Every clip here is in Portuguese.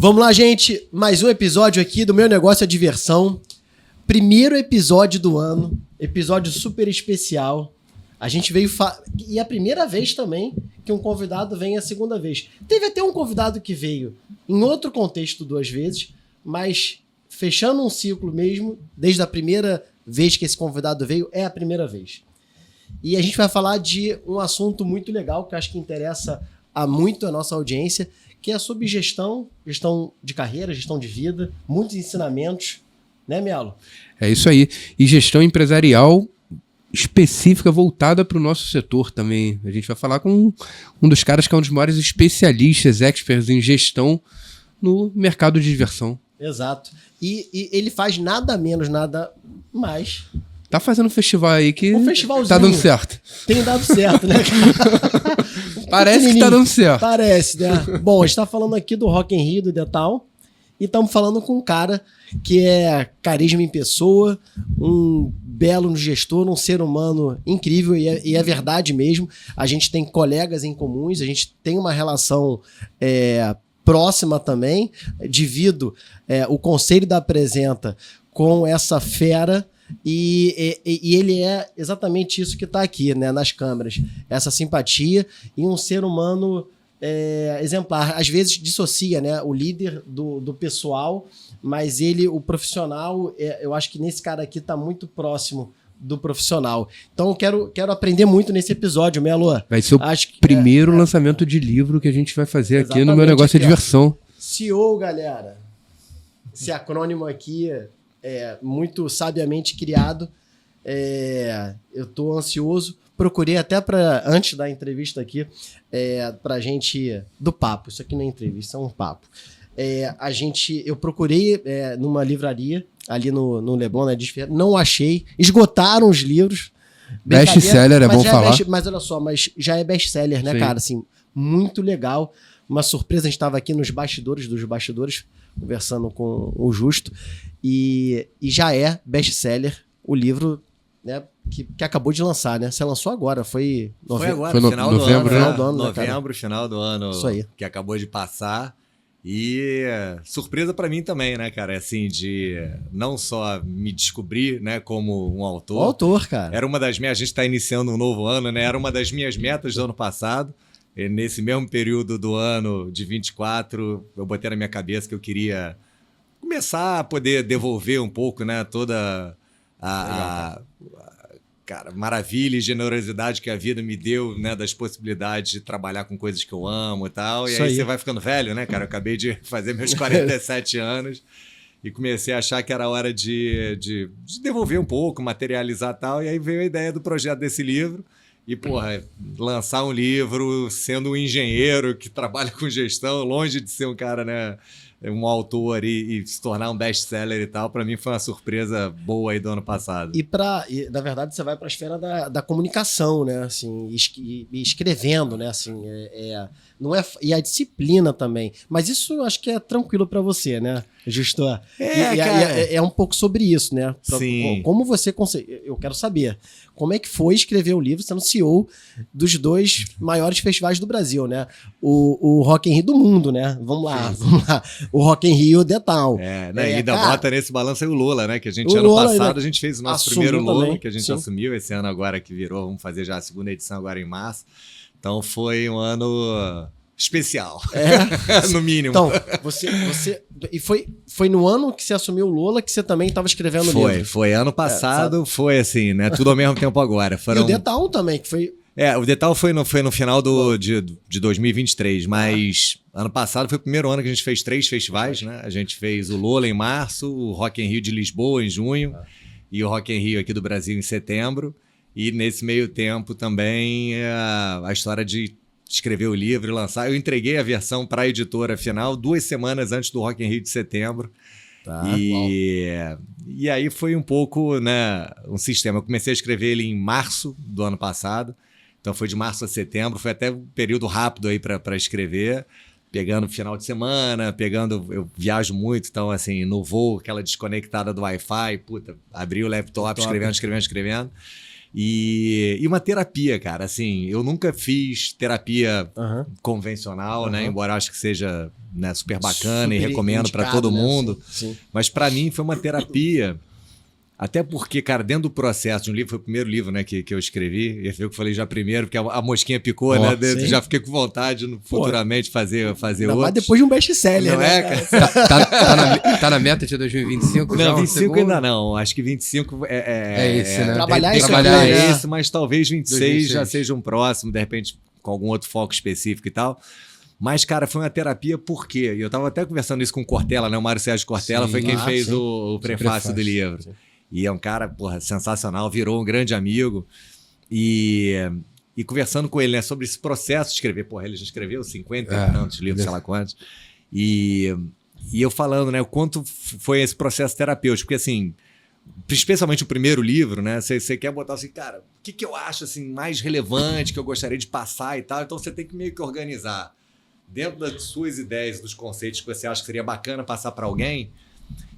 Vamos lá, gente. Mais um episódio aqui do Meu Negócio é Diversão. Primeiro episódio do ano. Episódio super especial. A gente veio... E é a primeira vez também que um convidado vem a segunda vez. Teve até um convidado que veio em outro contexto 2 vezes, mas fechando um ciclo mesmo, desde a primeira vez que esse convidado veio, é a primeira vez. E a gente vai falar de um assunto muito legal, que eu acho que interessa muito a nossa audiência, que é sobre gestão de carreira, gestão de vida, muitos ensinamentos, né, Melo? É isso aí. E gestão empresarial específica, voltada para o nosso setor também. A gente vai falar com um dos caras que é um dos maiores especialistas, experts em gestão no mercado de diversão. Exato. E ele faz nada menos, nada mais. Tá fazendo um festival aí que festivalzinho. Tá dando certo. Tem dado certo, né? Parece que tá dando certo. Parece, né? Bom, a gente tá falando aqui do Rock in Rio, do Detal, e estamos falando com um cara que é carisma em pessoa, um belo gestor, um ser humano incrível, e é verdade mesmo. A gente tem colegas em comuns, a gente tem uma relação próxima também. Divido o conselho da Apresenta com essa fera. E ele é exatamente isso que está aqui, né, nas câmeras. Essa simpatia e um ser humano exemplar. Às vezes dissocia, né, o líder do pessoal, mas o profissional, eu acho que nesse cara aqui está muito próximo do profissional. Então eu quero aprender muito nesse episódio, Melo. Vai ser o primeiro lançamento de livro que a gente vai fazer aqui no Meu Negócio é Diversão. CEO, galera. Esse acrônimo aqui muito sabiamente criado. Eu tô ansioso. Procurei até antes da entrevista aqui, pra gente... Do papo. Isso aqui não é entrevista, é um papo. Eu procurei numa livraria, ali no Leblon, na Desfeira. Não achei. Esgotaram os livros. Best-seller, é bom falar. Mas olha só, mas já é best-seller, né, cara? Assim, muito legal. Uma surpresa, a gente estava aqui nos bastidores dos bastidores, conversando com o Justo, e já é best-seller o livro, né, que acabou de lançar, né? Você lançou agora, foi agora, final do ano, final do ano, novembro, final do ano, isso aí, que acabou de passar. E surpresa para mim também, né, cara? Assim, de não só me descobrir, né, como um autor. O autor, cara. Era uma das minhas... A gente está iniciando um novo ano, né? Era uma das minhas metas do ano passado. E nesse mesmo período do ano de 24, eu botei na minha cabeça que eu queria começar a poder devolver um pouco, né, toda a cara, maravilha e generosidade que a vida me deu, né, das possibilidades de trabalhar com coisas que eu amo e tal. E aí você vai ficando velho, né, cara? Eu acabei de fazer meus 47 anos e comecei a achar que era hora de devolver um pouco, materializar e tal. E aí veio a ideia do projeto desse livro. E, porra, lançar um livro sendo um engenheiro que trabalha com gestão, longe de ser um cara, né, um autor e se tornar um best-seller e tal, para mim foi uma surpresa boa aí do ano passado. E na verdade, você vai para a esfera da comunicação, né, assim, escrevendo, né, assim, não é, e a disciplina também. Mas isso eu acho que é tranquilo para você, né, Justo? É um pouco sobre isso, né? Sim. Como você consegue... Eu quero saber como é que foi escrever o livro sendo CEO dos 2 maiores festivais do Brasil, né? O Rock in Rio do mundo, né? Vamos lá. O Rock in Rio Detal. Ainda bota nesse balanço aí o Lola, né? Que a gente, ano passado, a gente fez o nosso primeiro Lola, também, que a gente assumiu. Esse ano agora que virou, vamos fazer já a segunda edição agora em março. Então foi um ano... especial, no mínimo. Então, e foi no ano que você assumiu o Lola que você também estava escrevendo o livro? Foi ano passado, foi assim, né? Tudo ao mesmo tempo agora. E o Detal também, que foi... o Detal foi no final de 2023, mas ano passado foi o primeiro ano que a gente fez 3 festivais, né? A gente fez o Lola em março, o Rock in Rio de Lisboa em junho e o Rock in Rio aqui do Brasil em setembro. E nesse meio tempo também a história de escrever o livro e lançar. Eu entreguei a versão para a editora final 2 semanas antes do Rock in Rio de setembro. E aí foi um pouco, né, um sistema. Eu comecei a escrever ele em março do ano passado. Então foi de março a setembro. Foi até um período rápido aí para escrever. Pegando final de semana, eu viajo muito, então assim, no voo, aquela desconectada do Wi-Fi, abri o laptop, escrevendo. E uma terapia, cara, assim, eu nunca fiz terapia convencional, né? Embora acho que seja, né, super bacana e recomendo para todo mundo. Sim. Mas para mim foi uma terapia. Até porque, cara, dentro do processo de um livro, foi o primeiro livro, né, que eu escrevi, e foi o que eu falei já primeiro, porque a mosquinha picou, né? Já fiquei com vontade futuramente fazer outro. Mas depois de um best-seller, Não né? é, cara? Tá na meta de 2025? Não, já, 25 ainda não. Acho que 25 é esse, né? Trabalhar tem isso que aqui, trabalhar né? esse, mas talvez 26 já 2026. seja um próximo, de repente com algum outro foco específico e tal. Mas, cara, foi uma terapia por quê? E eu tava até conversando isso com o Cortella, né? O Mário Sérgio Cortella foi quem fez o prefácio do livro. Sim. E é um cara, porra, sensacional, virou um grande amigo. E conversando com ele, né, sobre esse processo de escrever. Porra, ele já escreveu 50 e tantos livros, sei lá quantos. E eu falando, né, o quanto foi esse processo terapêutico. Porque, assim, especialmente o primeiro livro, né, você quer botar assim, cara, o que eu acho assim, mais relevante que eu gostaria de passar e tal. Então você tem que meio que organizar dentro das suas ideias, dos conceitos que você acha que seria bacana passar para alguém.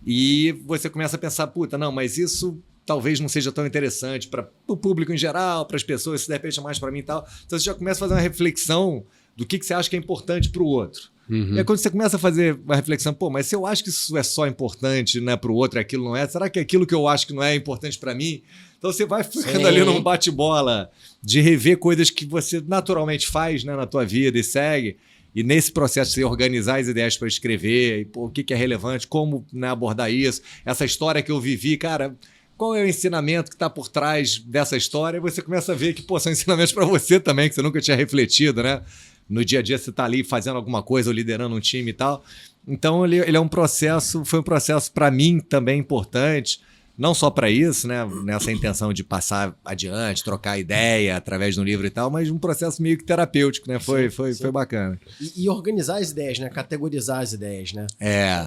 E você começa a pensar, puta, não, mas isso talvez não seja tão interessante para o público em geral, para as pessoas, se de repente é mais para mim e tal. Então você já começa a fazer uma reflexão do que você acha que é importante para o outro. E aí quando você começa a fazer uma reflexão, pô, mas se eu acho que isso é só importante, né, para o outro e aquilo não é, será que aquilo que eu acho que não é importante para mim? Então você vai ficando ali num bate-bola de rever coisas que você naturalmente faz, né, na tua vida e segue. E nesse processo de você organizar as ideias para escrever, e, pô, o que é relevante, como, né, abordar isso, essa história que eu vivi, cara, qual é o ensinamento que está por trás dessa história? E você começa a ver que, pô, são ensinamentos para você também, que você nunca tinha refletido, né? No dia a dia você está ali fazendo alguma coisa ou liderando um time e tal. Então ele é um processo, foi um processo para mim também importante, não só para isso, né, nessa intenção de passar adiante, trocar ideia através de um livro e tal, mas um processo meio que terapêutico, né? Foi bacana. E organizar as ideias, né? Categorizar as ideias, né?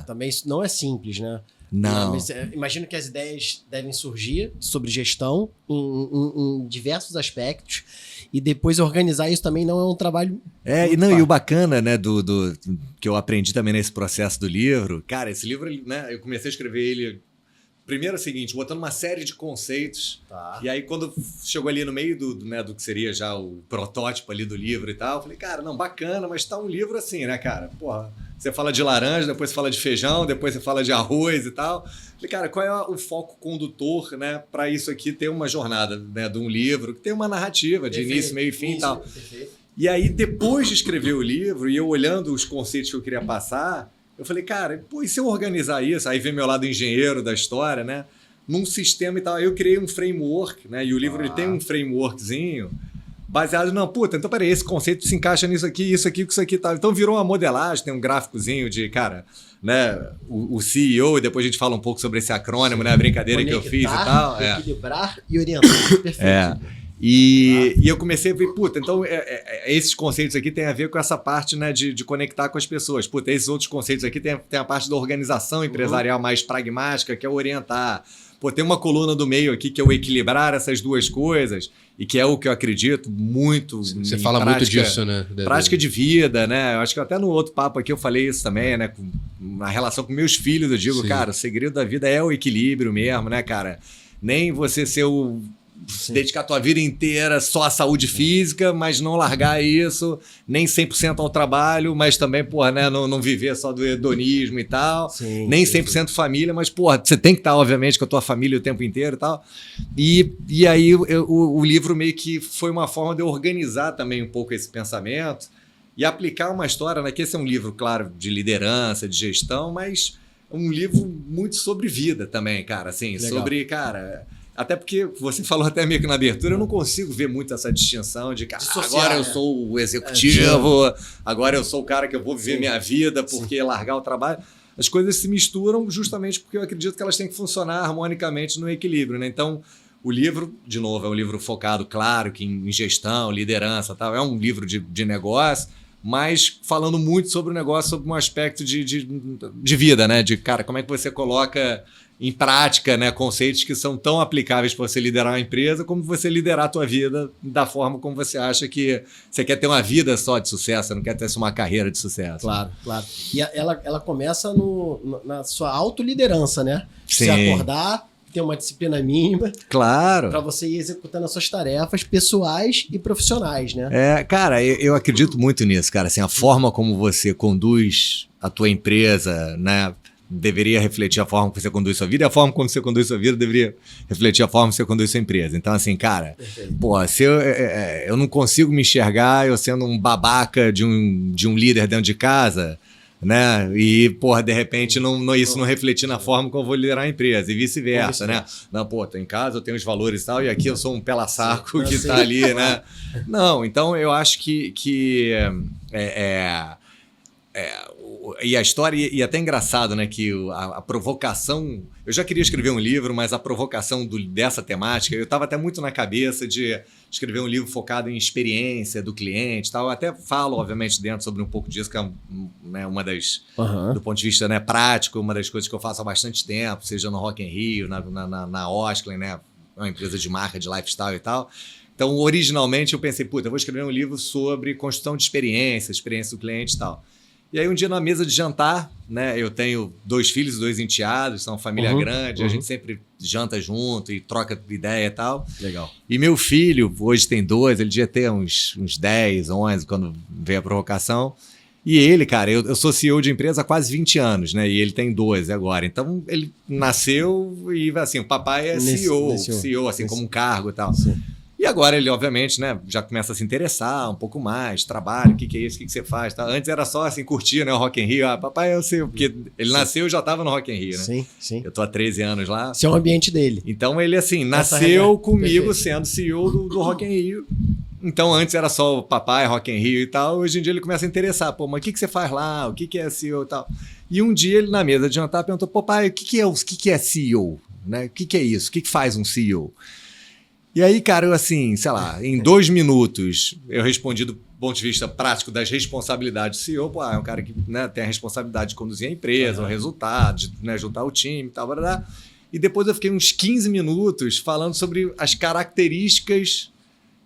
Também isso não é simples, né? Não. Mas, imagino que as ideias devem surgir sobre gestão em diversos aspectos e depois organizar isso também não é um trabalho. E o bacana, né, do que eu aprendi também nesse processo do livro, cara, esse livro, né, eu comecei a escrever ele. Primeiro é o seguinte, botando uma série de conceitos, e aí quando chegou ali no meio do que seria já o protótipo ali do livro e tal, eu falei, cara, não, bacana, mas tá um livro assim, né, cara? Porra, você fala de laranja, depois você fala de feijão, depois você fala de arroz e tal. Eu falei, cara, qual é o foco condutor, né, para isso aqui ter uma jornada, né, de um livro, que tem uma narrativa de início, meio e fim e tal. Perfeito. E aí, depois de escrever o livro, e eu olhando os conceitos que eu queria passar, eu falei, cara, pô, e se eu organizar isso? Aí vem meu lado engenheiro da história, né? Num sistema e tal. Aí eu criei um framework, né? E o livro ele tem um frameworkzinho baseado, não, puta, então peraí, esse conceito se encaixa nisso aqui, isso aqui, isso aqui e tal. Então virou uma modelagem, tem um gráficozinho de, cara, né? O CEO, e depois a gente fala um pouco sobre esse acrônimo, né? A brincadeira Conectar, que eu fiz e tal. Equilibrar e orientar. Perfeito. E eu comecei a ver, puta, então esses conceitos aqui tem a ver com essa parte, né, de conectar com as pessoas. Puta, esses outros conceitos aqui tem a parte da organização empresarial mais pragmática, que é orientar. Pô, tem uma coluna do meio aqui que é o equilibrar essas duas coisas, e que é o que eu acredito muito. Você fala prática, muito disso, né? Prática de vida, né? Eu acho que até no outro papo aqui eu falei isso também, né? Na relação com meus filhos, eu digo, cara, o segredo da vida é o equilíbrio mesmo, né, cara? Nem você ser dedicar a tua vida inteira só à saúde física, mas não largar isso, nem 100% ao trabalho, mas também, porra, né, não viver só do hedonismo e tal, nem 100% família, mas, porra, você tem que estar, obviamente, com a tua família o tempo inteiro e tal. E aí o livro meio que foi uma forma de eu organizar também um pouco esse pensamento e aplicar uma história, né, que esse é um livro, claro, de liderança, de gestão, mas um livro muito sobre vida também, cara, assim, legal. Sobre, cara... Até porque você falou até meio que na abertura, eu não consigo ver muito essa distinção de que agora eu sou o executivo, agora eu sou o cara que eu vou viver minha vida porque largar o trabalho. As coisas se misturam justamente porque eu acredito que elas têm que funcionar harmonicamente no equilíbrio, né? Então, o livro, de novo, é um livro focado, claro, que em gestão, liderança e tal. É um livro de negócio, mas falando muito sobre o negócio, sobre um aspecto de vida, né? De, cara, como é que você coloca em prática, né, conceitos que são tão aplicáveis para você liderar uma empresa como você liderar a tua vida da forma como você acha que você quer ter uma vida só de sucesso, você não quer ter uma carreira de sucesso. Claro, claro. E ela começa na sua autoliderança, né? Sim. Você acordar, ter uma disciplina mínima Claro. para você ir executando as suas tarefas pessoais e profissionais, né? Cara, eu acredito muito nisso, cara. Assim, a forma como você conduz a tua empresa, né, deveria refletir a forma que você conduz sua vida, e a forma como você conduz sua vida deveria refletir a forma que você conduz sua empresa. Então, assim, cara, pô, se eu não consigo me enxergar eu sendo um babaca de um líder dentro de casa, né? E, porra, de repente isso não refletir na forma como eu vou liderar a empresa e vice-versa, né? Não, pô, tô em casa, eu tenho os valores e tal, e aqui eu sou um pela-saco que tá ali, né? Não, então eu acho que e a história, e até engraçado, né, que a provocação... Eu já queria escrever um livro, mas a provocação dessa temática, eu estava até muito na cabeça de escrever um livro focado em experiência do cliente e tal. Eu até falo, obviamente, dentro sobre um pouco disso, que é, né, uma das... Do ponto de vista, né, prático, uma das coisas que eu faço há bastante tempo, seja no Rock in Rio, na Osklen, né, uma empresa de marca, de lifestyle e tal. Então, originalmente, eu pensei, puta, eu vou escrever um livro sobre construção de experiência do cliente e tal. E aí um dia numa mesa de jantar, né, eu tenho 2 filhos e 2 enteados, são uma família grande, a gente sempre janta junto e troca ideia e tal. Legal. E meu filho, hoje tem 2, ele devia ter uns 10, 11, quando veio a provocação. E ele, cara, eu sou CEO de empresa há quase 20 anos, né, e ele tem 12 agora. Então ele nasceu e assim, o papai é CEO, assim, como um cargo e tal. Sim. E agora ele, obviamente, né, já começa a se interessar um pouco mais, trabalho, o que é isso, o que você faz, tá? Antes era só assim, curtir, né, o Rock in Rio, papai, eu sei, porque ele nasceu e já estava no Rock in Rio, né? Sim, sim. Eu tô há 13 anos lá. Esse é o ambiente dele. Então ele, assim, nasceu comigo sendo CEO do Rock in Rio. Então antes era só o papai, Rock in Rio e tal, hoje em dia ele começa a interessar, pô, mas o que você faz lá, o que é CEO e tal? E um dia ele, na mesa de jantar, perguntou, pô, pai, o que é CEO? Né? O que é isso? O que faz um CEO? E aí, cara, eu assim, sei lá, em 2 minutos eu respondi do ponto de vista prático das responsabilidades do CEO, pô, é um cara que, né, tem a responsabilidade de conduzir a empresa, o resultado, de, né, juntar o time e tal, blá. E depois eu fiquei uns 15 minutos falando sobre as características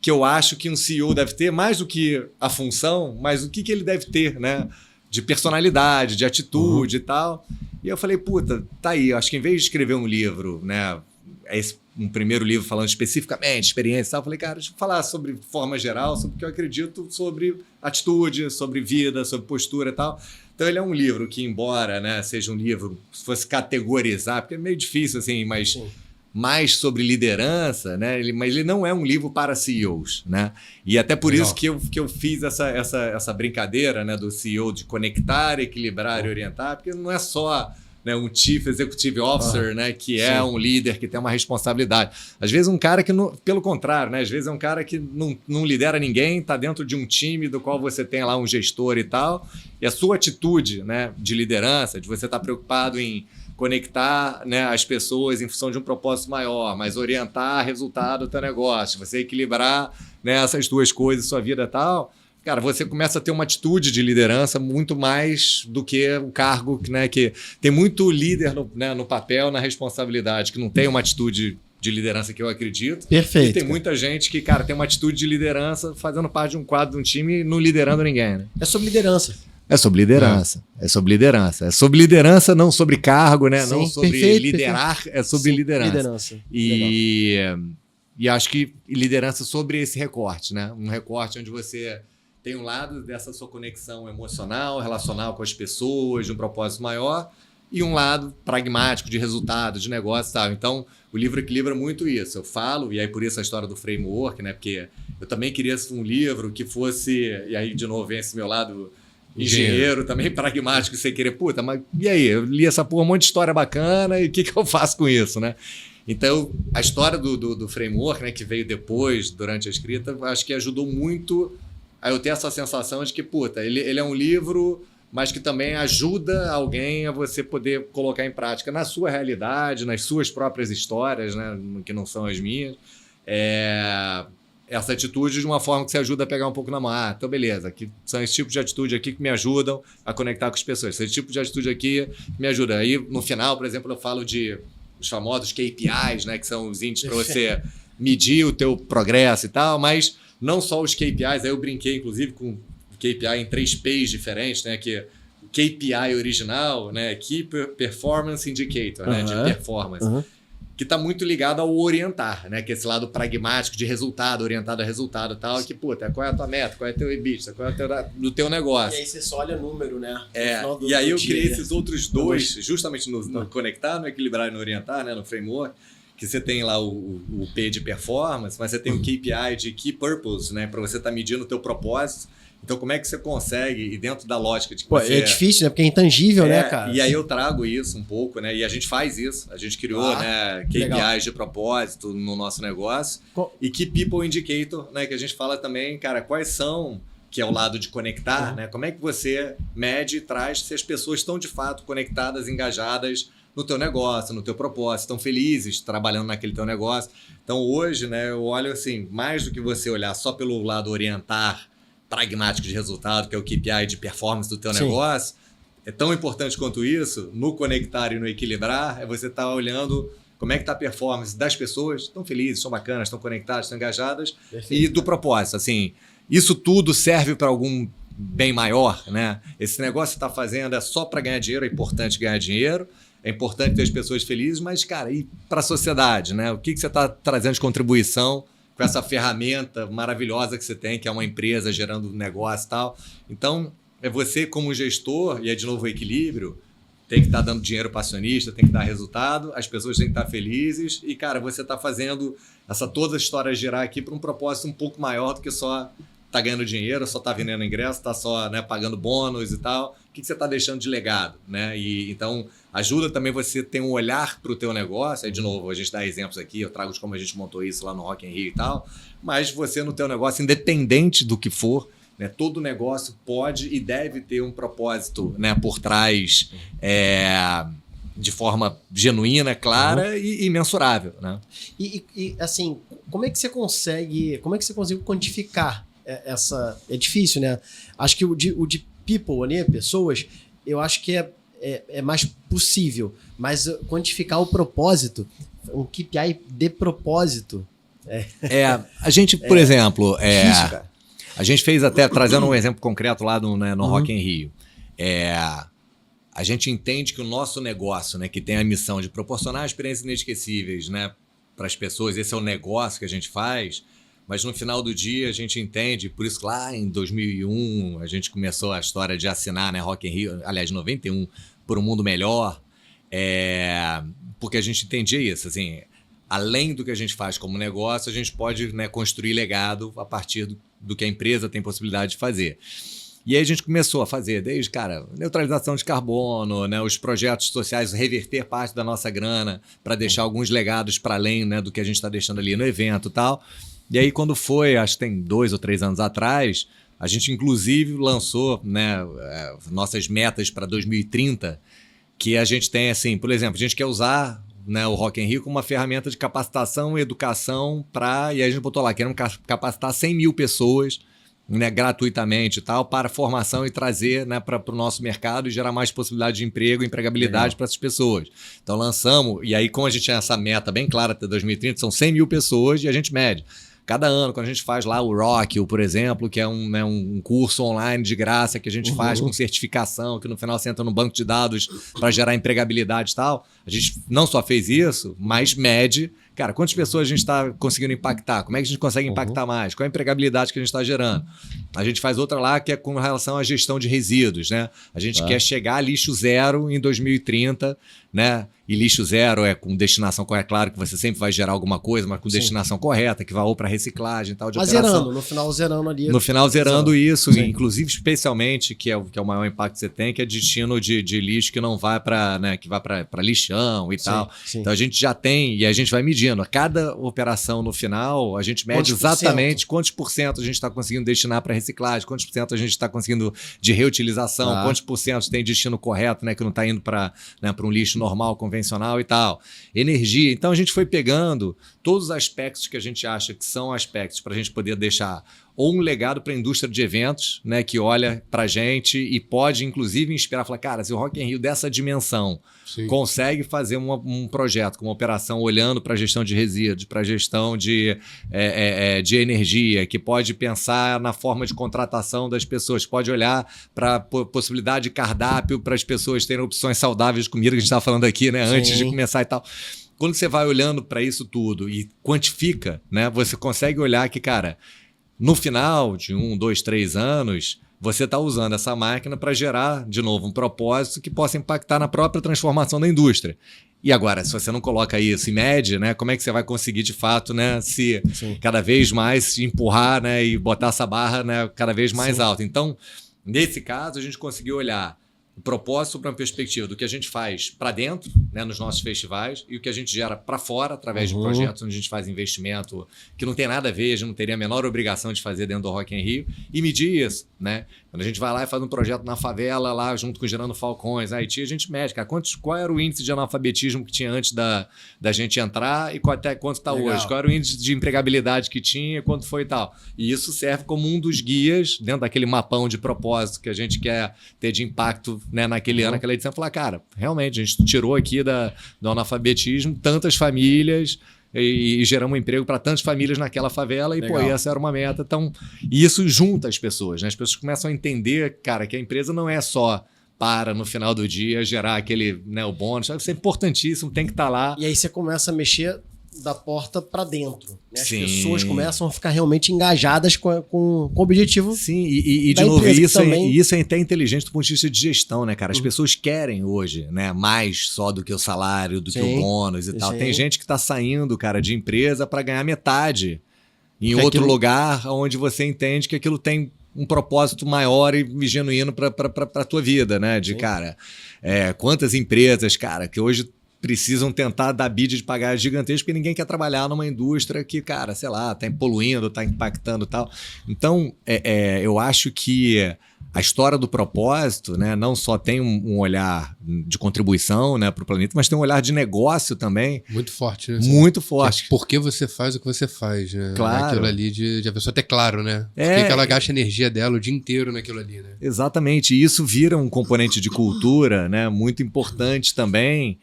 que eu acho que um CEO deve ter, mais do que a função, mas o que ele deve ter, né, de personalidade, de atitude e tal. E eu falei, puta, tá aí, acho que em vez de escrever um livro, né, um primeiro livro falando especificamente, experiência e tal, eu falei, cara, deixa eu falar sobre forma geral, sobre o que eu acredito sobre atitude, sobre vida, sobre postura e tal. Então ele é um livro que, embora, né, seja um livro, se fosse categorizar, porque é meio difícil, assim, mas mais sobre liderança, né, mas ele não é um livro para CEOs, né? E até por isso que eu fiz essa brincadeira, né, do CEO de conectar, equilibrar e orientar, porque não é só... né, um Chief Executive Officer, né, que é um líder que tem uma responsabilidade. Às vezes um cara que, pelo contrário, né, às vezes é um cara que não lidera ninguém, está dentro de um time do qual você tem lá um gestor e tal, e a sua atitude, né, de liderança, de você estar preocupado em conectar, né, as pessoas em função de um propósito maior, mas orientar resultado do teu negócio, você equilibrar, né, essas 2 coisas, sua vida e tal... Cara, você começa a ter uma atitude de liderança muito mais do que o cargo, né? Que tem muito líder no papel, na responsabilidade, que não tem uma atitude de liderança que eu acredito. Perfeito. E tem muita gente que, cara, tem uma atitude de liderança fazendo parte de um quadro de um time e não liderando ninguém, né? É sobre liderança. É sobre liderança. É sobre liderança. É sobre liderança, não sobre cargo, né? Sim, não sobre liderar, é sobre liderança. E acho que liderança sobre esse recorte, né? Um recorte onde você... tem um lado dessa sua conexão emocional, relacional com as pessoas, de um propósito maior, e um lado pragmático, de resultado, de negócio e tal. Então, o livro equilibra muito isso. Eu falo, e aí por isso a história do framework, né? Porque eu também queria um livro que fosse... E aí, de novo, vem esse meu lado engenheiro, também pragmático, você querer... Puta, mas e aí? Eu li essa porra, um monte de história bacana, e o que eu faço com isso, né? Então, a história do framework, né, que veio depois, durante a escrita, acho que ajudou muito... Aí eu tenho essa sensação de que, puta, ele é um livro, mas que também ajuda alguém a você poder colocar em prática na sua realidade, nas suas próprias histórias, né, que não são as minhas, essa atitude de uma forma que você ajuda a pegar um pouco na mão. Ah, então beleza, aqui são esse tipo de atitude aqui que me ajudam a conectar com as pessoas. Esse tipo de atitude aqui me ajuda. Aí, no final, por exemplo, eu falo de os famosos KPIs, né, que são os índices para você medir o teu progresso e tal, mas... não só os KPIs, aí eu brinquei, inclusive, com KPI em 3 P's diferentes, né? Que o KPI original, né? Key Performance Indicator, né? De performance. que está muito ligado ao orientar, né? Que é esse lado pragmático de resultado, orientado a resultado e tal, que, puta, qual é a tua meta, qual é o teu EBITDA, qual é do teu negócio. E aí você só olha número, né? E aí eu criei esses outros dois, justamente no conectar, no equilibrar e no orientar, né? No framework, que você tem lá o P de performance, mas você tem o KPI de Key Purpose, né? Para você estar medindo o teu propósito. Então, como é que você consegue, e dentro da lógica de que você... É difícil, né? Porque é intangível, né, cara? E aí eu trago isso um pouco, né? E a gente faz isso. A gente criou, né, KPIs legal. de propósito no nosso negócio. E Key People Indicator, né? Que a gente fala também, cara, quais são, que é o lado de conectar, né? Como é que você mede e traz se as pessoas estão, de fato, conectadas, engajadas no teu negócio, no teu propósito, estão felizes trabalhando naquele teu negócio. Então, hoje, né, eu olho assim, mais do que você olhar só pelo lado orientar, pragmático de resultado, que é o KPI de performance do teu negócio, é tão importante quanto isso, no conectar e no equilibrar, é você estar olhando como é que está a performance das pessoas, estão felizes, estão bacanas, estão conectadas, estão engajadas, e do propósito. Assim, isso tudo serve para algum bem maior, né? Esse negócio que você está fazendo é só para ganhar dinheiro, é importante ganhar dinheiro, é importante ter as pessoas felizes, mas, cara, e para a sociedade, né? O que você está trazendo de contribuição com essa ferramenta maravilhosa que você tem, que é uma empresa gerando negócio e tal. Então, é você como gestor, e é de novo o equilíbrio, tem que estar dando dinheiro para acionista, tem que dar resultado, as pessoas têm que estar felizes e, cara, você está fazendo toda a história girar aqui para um propósito um pouco maior do que só tá ganhando dinheiro, só tá vendendo ingresso, tá só, né, pagando bônus e tal. O que você está deixando de legado, né? E então ajuda também você ter um olhar para o teu negócio. Aí, de novo, a gente dá exemplos aqui, eu trago de como a gente montou isso lá no Rock in Rio e tal. Mas você no teu negócio, independente do que for, né, todo negócio pode e deve ter um propósito, né, por trás, de forma genuína, clara e mensurável, né? E assim, como é que você consegue quantificar essa... É difícil, né? Acho que o de people ali, pessoas, eu acho que é mais possível. Mas quantificar o propósito, um KPI de propósito... A gente, por exemplo... difícil, cara. A gente fez até, trazendo um exemplo concreto lá no Rock in Rio. A gente entende que o nosso negócio, né, que tem a missão de proporcionar experiências inesquecíveis, né, para as pessoas, esse é o negócio que a gente faz, mas no final do dia a gente entende, por isso lá em 2001 a gente começou a história de assinar, né, Rock in Rio, aliás, 91, por um mundo melhor, porque a gente entendia isso, assim, além do que a gente faz como negócio, a gente pode, né, construir legado a partir do que a empresa tem possibilidade de fazer. E aí a gente começou a fazer, desde, cara, neutralização de carbono, né, os projetos sociais, reverter parte da nossa grana para deixar alguns legados para além, né, do que a gente está deixando ali no evento e tal. E aí quando foi, acho que tem 2 ou 3 anos atrás, a gente inclusive lançou, né, nossas metas para 2030, que a gente tem assim, por exemplo, a gente quer usar, né, o Rock in Rio como uma ferramenta de capacitação e educação e a gente botou lá, queremos capacitar 100 mil pessoas, né, gratuitamente e tal, para formação e trazer, né, para o nosso mercado e gerar mais possibilidade de emprego e empregabilidade para essas pessoas. Então lançamos, e aí como a gente tinha essa meta bem clara até 2030, são 100 mil pessoas e a gente mede. Cada ano, quando a gente faz lá o Rock, por exemplo, que é um curso online de graça que a gente faz com certificação, que no final você entra no banco de dados para gerar empregabilidade e tal, a gente não só fez isso, mas mede, cara, quantas pessoas a gente está conseguindo impactar? Como é que a gente consegue impactar mais? Qual é a empregabilidade que a gente está gerando? A gente faz outra lá que é com relação à gestão de resíduos, né? A gente quer chegar a lixo zero em 2030, né? E lixo zero é com destinação correta, claro que você sempre vai gerar alguma coisa, mas com destinação correta, que vai ou para reciclagem e tal, de operação. Zerando, no final zerando ali. No final zerando isso, inclusive especialmente, que é o maior impacto que você tem, que é destino de lixo que não vai para, né, que vai para lixão e tal. Sim. Então a gente já tem, e a gente vai medindo. A cada operação no final, a gente mede exatamente quantos por cento a gente está conseguindo destinar para reciclagem, quantos por cento a gente está conseguindo de reutilização, quantos por cento tem destino correto, né, que não está indo para, né, um lixo normal, convencional e tal. Energia. Então a gente foi pegando todos os aspectos que a gente acha que são aspectos para a gente poder deixar ou um legado para a indústria de eventos, né, que olha para a gente e pode, inclusive, inspirar, falar, cara, se o Rock in Rio dessa dimensão consegue fazer um projeto com uma operação olhando para a gestão de resíduos, para a gestão de energia, que pode pensar na forma de contratação das pessoas, pode olhar para a possibilidade de cardápio para as pessoas terem opções saudáveis de comida, que a gente estava falando aqui, né, antes de começar e tal. quando você vai olhando para isso tudo e quantifica, né, você consegue olhar que, cara, no final de 1, 2, 3 anos, você está usando essa máquina para gerar, de novo, um propósito que possa impactar na própria transformação da indústria. E agora, se você não coloca isso e mede, né, como é que você vai conseguir, de fato, né, se cada vez mais se empurrar, né, e botar essa barra, né, cada vez mais alta? Então, nesse caso, a gente conseguiu olhar o propósito para uma perspectiva do que a gente faz para dentro, né, nos nossos festivais, e o que a gente gera para fora, através de projetos onde a gente faz investimento que não tem nada a ver, a gente não teria a menor obrigação de fazer dentro do Rock in Rio, e medir isso, né? Quando a gente vai lá e faz um projeto na favela, lá junto com o Gerando Falcões, Haiti, a gente mede, cara, qual era o índice de analfabetismo que tinha antes da gente entrar e até quanto está hoje? Qual era o índice de empregabilidade que tinha, quanto foi e tal? E isso serve como um dos guias, dentro daquele mapão de propósito que a gente quer ter de impacto, né, naquele ano, naquela edição, falar, cara, realmente, a gente tirou aqui do analfabetismo tantas famílias e geramos um emprego para tantas famílias naquela favela e, pô, essa era uma meta. Então, e isso junta as pessoas, né? As pessoas começam a entender, cara, que a empresa não é só para, no final do dia, gerar aquele, né, o bônus. Isso é importantíssimo, tem que estar lá. E aí você começa a mexer da porta para dentro, né? As pessoas começam a ficar realmente engajadas com o objetivo. Sim, e de novo, isso é até inteligente do ponto de vista de gestão, né, cara? As pessoas querem hoje, né, mais só do que o salário, do que o bônus e tal. Tem gente que está saindo, cara, de empresa para ganhar metade em outro lugar onde você entende que aquilo tem um propósito maior e genuíno para a tua vida, né? De, cara, quantas empresas, cara, que hoje precisam tentar dar bid de pagar gigantesco porque ninguém quer trabalhar numa indústria que, cara, sei lá, tá poluindo, tá impactando e tal. Então, eu acho que a história do propósito, né, não só tem um olhar de contribuição, né, para o planeta, mas tem um olhar de negócio também. Muito forte, né? Muito forte. Por que você faz o que você faz, né? Claro. Aquilo ali de a pessoa ter claro, né? Por que ela gasta a energia dela o dia inteiro naquilo ali, né? Exatamente. E isso vira um componente de cultura, né, muito importante também,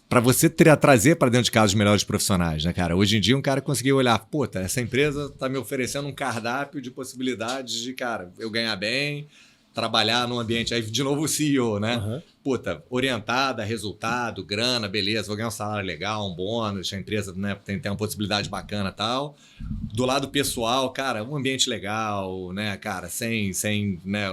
para você trazer para dentro de casa os melhores profissionais, né, cara? Hoje em dia um cara conseguiu olhar, puta, essa empresa está me oferecendo um cardápio de possibilidades de, cara, eu ganhar bem, trabalhar num ambiente, aí de novo o CEO, né? Puta, orientada, resultado, grana, beleza, vou ganhar um salário legal, um bônus, a empresa, né, tem uma possibilidade bacana e tal. Do lado pessoal, cara, um ambiente legal, né, cara, sem né,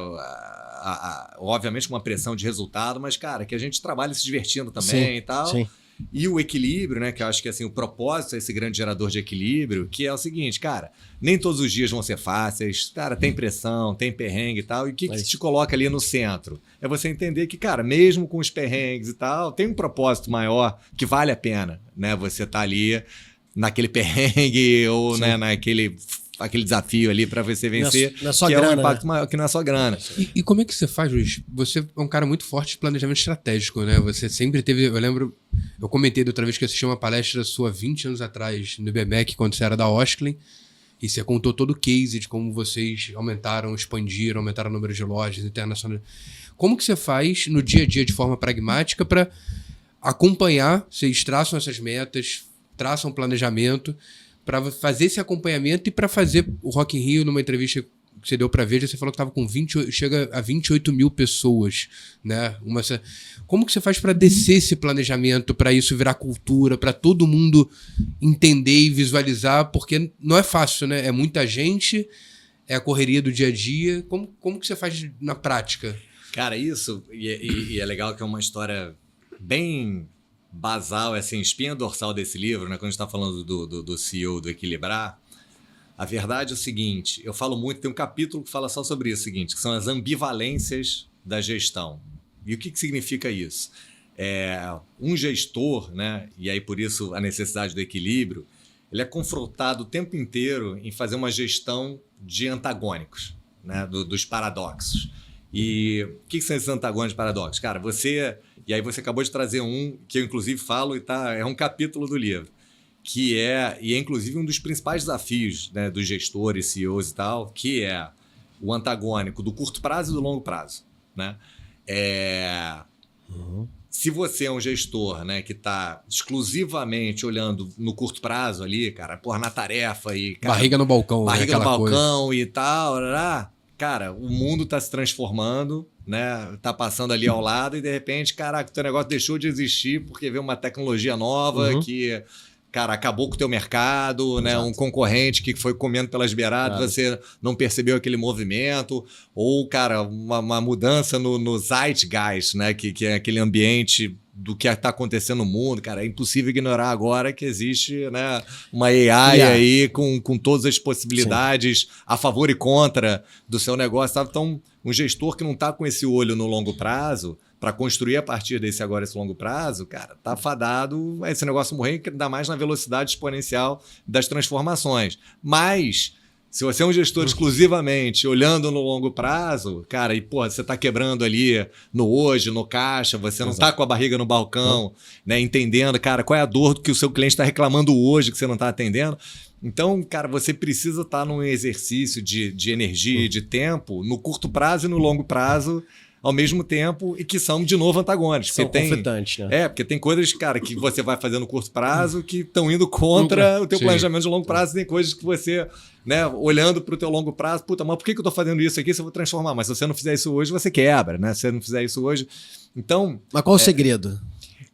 obviamente com uma pressão de resultado, mas, cara, que a gente trabalha se divertindo também e tal. Sim. E o equilíbrio, né, que eu acho que assim, o propósito é esse grande gerador de equilíbrio, que é o seguinte, cara, nem todos os dias vão ser fáceis, cara, tem pressão, tem perrengue e tal, e o que te coloca ali no centro? É você entender que, cara, mesmo com os perrengues e tal, tem um propósito maior que vale a pena, né, você tá ali naquele perrengue ou, né, aquele desafio ali para você vencer, não é só que grana, é um impacto maior, que não é só grana. E como é que você faz, Luiz? Você é um cara muito forte de planejamento estratégico, né? Você sempre teve... Eu lembro... Eu comentei da outra vez que eu assisti uma palestra sua 20 anos atrás no IBMEC, quando você era da Osklen, e você contou todo o case de como vocês aumentaram, expandiram, aumentaram o número de lojas internacionais. Como que você faz no dia a dia de forma pragmática para acompanhar, vocês traçam essas metas, traçam planejamento, para fazer esse acompanhamento e para fazer o Rock in Rio, numa entrevista que você deu para Veja, você falou que estava com chega a 28 mil pessoas, né? Como que você faz para descer esse planejamento, para isso virar cultura, para todo mundo entender e visualizar? Porque não é fácil, né? É muita gente, é a correria do dia a dia. Como que você faz na prática? Cara, isso, e é legal que é uma história bem basal, assim, espinha dorsal desse livro, né? Quando a gente está falando do CEO do Equilibrar, a verdade é o seguinte, eu falo muito, tem um capítulo que fala só sobre isso, o seguinte, que são as ambivalências da gestão. E o que significa isso? Um gestor, né? E aí por isso a necessidade do equilíbrio, ele é confrontado o tempo inteiro em fazer uma gestão de antagônicos, né? Dos paradoxos. E o que são esses antagônicos paradoxos? Cara, e aí você acabou de trazer um que eu inclusive falo e é um capítulo do livro, que é inclusive um dos principais desafios, né, dos gestores, CEOs e tal, que é o antagônico do curto prazo e do longo prazo, né? Se você é um gestor, né, que está exclusivamente olhando no curto prazo ali, cara, na tarefa e... Cara, barriga no balcão. Barriga no balcão e tal, cara, o mundo está se transformando, né? Tá passando ali ao lado e de repente, caraca, o teu negócio deixou de existir porque veio uma tecnologia nova que, cara, acabou com o teu mercado, né? Um concorrente que foi comendo pelas beiradas, você não percebeu aquele movimento, ou, cara, uma mudança no zeitgeist, né? Que é aquele ambiente do que está acontecendo no mundo, cara. É impossível ignorar agora que existe, né, uma AI aí com todas as possibilidades a favor e contra do seu negócio. Então, um gestor que não está com esse olho no longo prazo, para construir a partir desse longo prazo, cara, tá fadado a esse negócio morrer, ainda mais na velocidade exponencial das transformações. Mas se você é um gestor exclusivamente olhando no longo prazo, cara, e porra, você tá quebrando ali no hoje, no caixa, você não tá com a barriga no balcão, né, entendendo, cara, qual é a dor que o seu cliente está reclamando hoje que você não tá atendendo. Então, cara, você precisa estar num exercício de energia e de tempo no curto prazo e no longo prazo ao mesmo tempo e que são, de novo, antagônicos. São conflitantes, né? Porque tem coisas, cara, que você vai fazer no curto prazo que estão indo contra o teu planejamento de longo prazo. Tem coisas que você, né, olhando para o teu longo prazo, puta, mas por que eu estou fazendo isso aqui se eu vou transformar? Mas se você não fizer isso hoje, você quebra, né? Se você não fizer isso hoje... Então... Mas qual o segredo?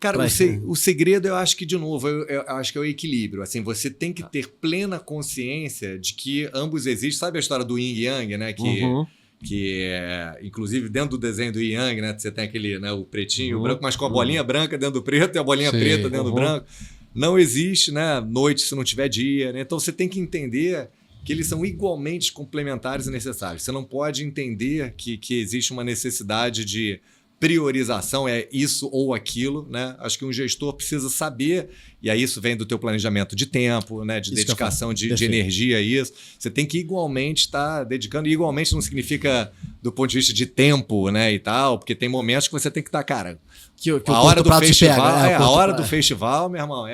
Cara, o segredo eu acho que, de novo, eu acho que é o equilíbrio. Assim, você tem que ter plena consciência de que ambos existem. Sabe a história do yin e yang, né? Que é, inclusive, dentro do desenho do Yang, né? Você tem aquele, né, o pretinho, o branco, mas com a bolinha branca dentro do preto e a bolinha preta dentro do branco. Não existe, né, noite se não tiver dia, né? Então você tem que entender que eles são igualmente complementares e necessários. Você não pode entender que existe uma necessidade de priorização, é isso ou aquilo, né? Acho que um gestor precisa saber, e aí isso vem do teu planejamento de tempo, né? De isso, dedicação de energia a isso. Você tem que igualmente estar dedicando, e igualmente não significa do ponto de vista de tempo, né, e tal, porque tem momentos que você tem que estar, cara, a hora do festival, a hora do festival, meu irmão,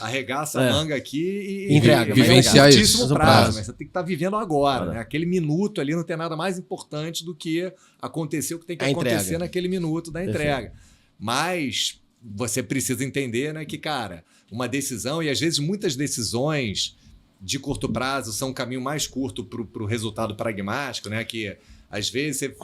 arregaça a manga aqui e entrega. Vivenciar isso. Prazo, mas você tem que estar vivendo agora, né? Aquele minuto ali não tem nada mais importante do que acontecer o que tem que acontecer naquele minuto da entrega. Mas você precisa entender, né, que, cara, uma decisão, e às vezes muitas decisões de curto prazo são um caminho mais curto para o resultado pragmático, né? Que às vezes você...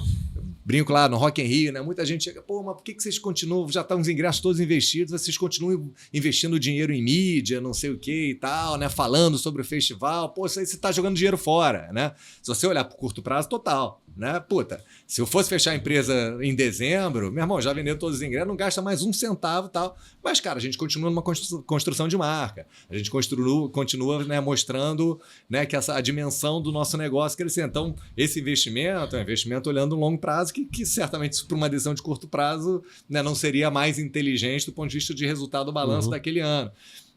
Brinco lá no Rock in Rio, né? Muita gente chega, pô, mas por que vocês continuam, já estão os ingressos todos investidos, vocês continuam investindo dinheiro em mídia, não sei o que e tal, né? Falando sobre o festival, pô, isso aí você está jogando dinheiro fora, né? Se você olhar para o curto prazo, total, né? Puta, se eu fosse fechar a empresa em dezembro, meu irmão, já vendeu todos os ingressos, não gasta mais um centavo e tal. Mas, cara, a gente continua numa construção de marca. A gente continua, né, mostrando, né, que a dimensão do nosso negócio crescer. Então, esse investimento é um investimento olhando no longo prazo, que certamente, para uma decisão de curto prazo, né, não seria mais inteligente do ponto de vista de resultado do balanço daquele ano.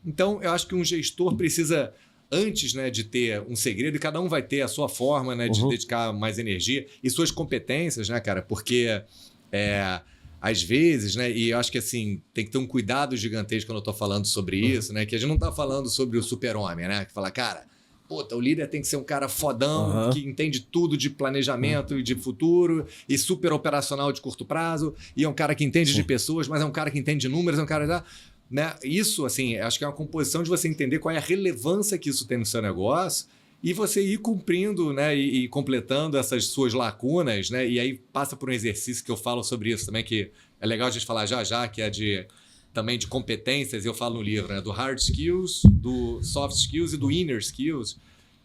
Então, eu acho que um gestor precisa, antes, né, de ter um segredo, e cada um vai ter a sua forma, né, de dedicar mais energia e suas competências, né, cara? Porque às vezes, né, e eu acho que assim, tem que ter um cuidado gigantesco quando eu estou falando sobre isso, né? Que a gente não está falando sobre o super-homem, né? Que fala, cara, puta, o líder tem que ser um cara fodão, que entende tudo de planejamento e de futuro, e super operacional de curto prazo, e é um cara que entende de pessoas, mas é um cara que entende de números, é um cara... Né? Isso, assim, acho que é uma composição de você entender qual é a relevância que isso tem no seu negócio e você ir cumprindo, né, e completando essas suas lacunas, né? E aí passa por um exercício que eu falo sobre isso também, que é legal a gente falar já, que é também de competências, eu falo no livro, né? Do hard skills, do soft skills e do inner skills.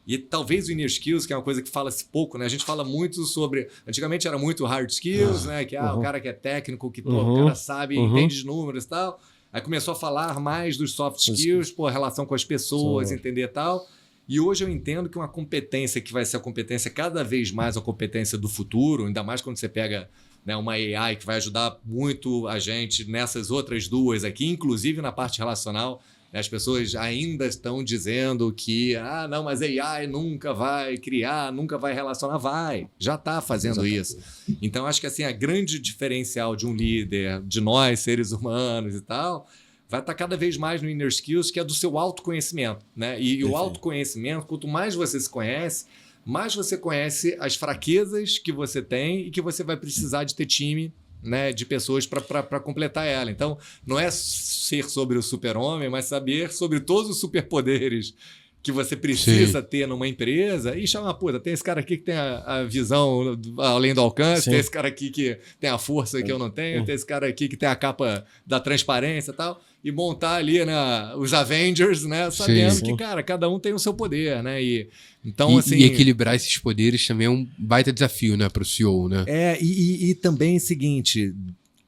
E talvez o inner skills, que é uma coisa que fala-se pouco, né? A gente fala muito sobre... Antigamente era muito hard skills, né? Que o cara que é técnico, que o cara sabe, entende de números e tal. Aí começou a falar mais dos soft skills, relação com as pessoas, entender e tal. E hoje eu entendo que uma competência que vai ser a competência cada vez mais a competência do futuro, ainda mais quando você pega, né, uma AI que vai ajudar muito a gente nessas outras duas aqui, inclusive na parte relacional. As pessoas ainda estão dizendo que não, mas AI nunca vai criar, nunca vai relacionar. Vai, já está fazendo isso. Então, acho que assim, a grande diferencial de um líder, de nós, seres humanos e tal, vai estar cada vez mais no inner skills, que é do seu autoconhecimento, né? E o autoconhecimento, quanto mais você se conhece, mais você conhece as fraquezas que você tem e que você vai precisar de ter time, né, de pessoas para completar ela. Então, não é ser sobre o super-homem, mas saber sobre todos os superpoderes que você precisa ter numa empresa e chama, puta, tem esse cara aqui que tem a visão além do alcance, tem esse cara aqui que tem a força que eu não tenho, tem esse cara aqui que tem a capa da transparência e tal, e montar ali, né, os Avengers, né, sabendo que, cara, cada um tem o seu poder, né, então, assim... E equilibrar esses poderes também é um baita desafio, né, para o CEO, né? E também é o seguinte...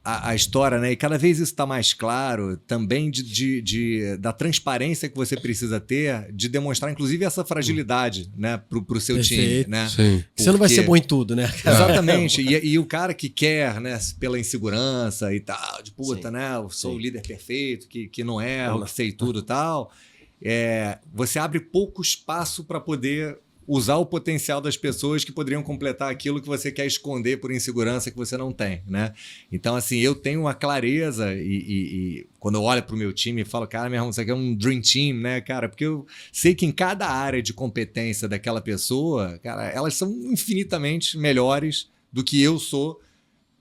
A história, né? E cada vez isso está mais claro também da transparência que você precisa ter de demonstrar, inclusive, essa fragilidade, né? Pro seu time, né? Sim. Você não vai ser bom em tudo, né? Exatamente. E o cara que quer, né? Pela insegurança e tal, de puta, né? Eu sou o líder perfeito, que não erro, que sei tudo e tal. Você abre pouco espaço para poder usar o potencial das pessoas que poderiam completar aquilo que você quer esconder por insegurança que você não tem, né? Então, assim, eu tenho uma clareza e quando eu olho para o meu time e falo, cara, meu irmão, isso aqui é um dream team, né, cara? Porque eu sei que em cada área de competência daquela pessoa, cara, elas são infinitamente melhores do que eu sou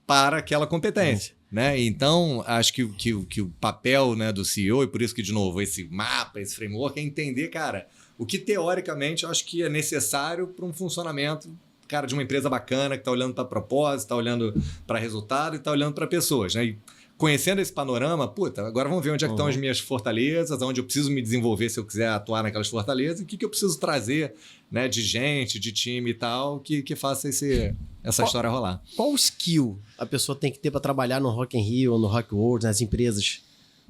para aquela competência. Né? Então, acho que o papel, né, do CEO, e por isso que, de novo, esse mapa, esse framework, é entender, cara, o que teoricamente eu acho que é necessário para um funcionamento, cara, de uma empresa bacana que está olhando para propósito, está olhando para resultado e está olhando para pessoas. Né? E conhecendo esse panorama, puta, agora vamos ver onde é que estão as minhas fortalezas, onde eu preciso me desenvolver se eu quiser atuar naquelas fortalezas, e o que eu preciso trazer, né, de gente, de time e tal, que faça essa história rolar. Qual skill a pessoa tem que ter para trabalhar no Rock in Rio ou no Rock World, nas empresas,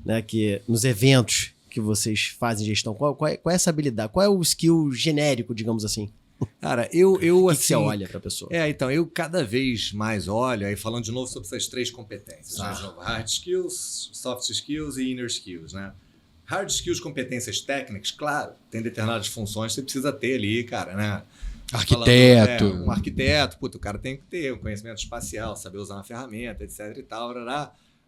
né, nos eventos que vocês fazem gestão? Qual é essa habilidade? Qual é o skill genérico, digamos assim? Cara, eu que assim... você olha para a pessoa? Então, eu cada vez mais olho, aí falando de novo sobre essas 3 competências, né, de novo, hard skills, soft skills e inner skills, né? Hard skills, competências técnicas, claro, tem determinadas funções que você precisa ter ali, cara, né? Arquiteto. Um arquiteto, puto, o cara tem que ter um conhecimento espacial, saber usar uma ferramenta, etc e tal,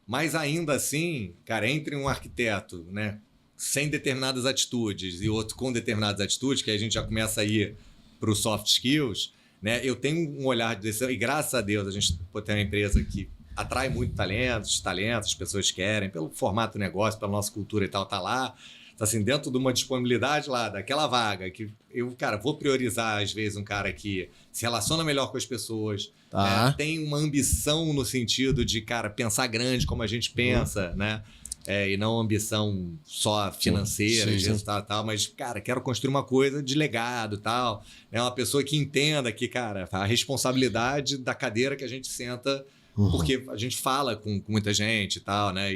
mas ainda assim, cara, entre um arquiteto, né, sem determinadas atitudes e outro com determinadas atitudes, que aí a gente já começa a ir para os soft skills, né? Eu tenho um olhar desse, e graças a Deus a gente tem uma empresa que atrai muito talentos, as pessoas querem, pelo formato do negócio, pela nossa cultura e tal, tá lá. Assim, dentro de uma disponibilidade lá, daquela vaga, que eu, cara, vou priorizar, às vezes, um cara que se relaciona melhor com as pessoas, né? Tem uma ambição no sentido de, cara, pensar grande como a gente pensa, né? E não ambição só financeira, de resultado e tal, mas, cara, quero construir uma coisa de legado e tal. É uma pessoa que entenda que, cara, a responsabilidade da cadeira que a gente senta, porque a gente fala com muita gente e tal, né?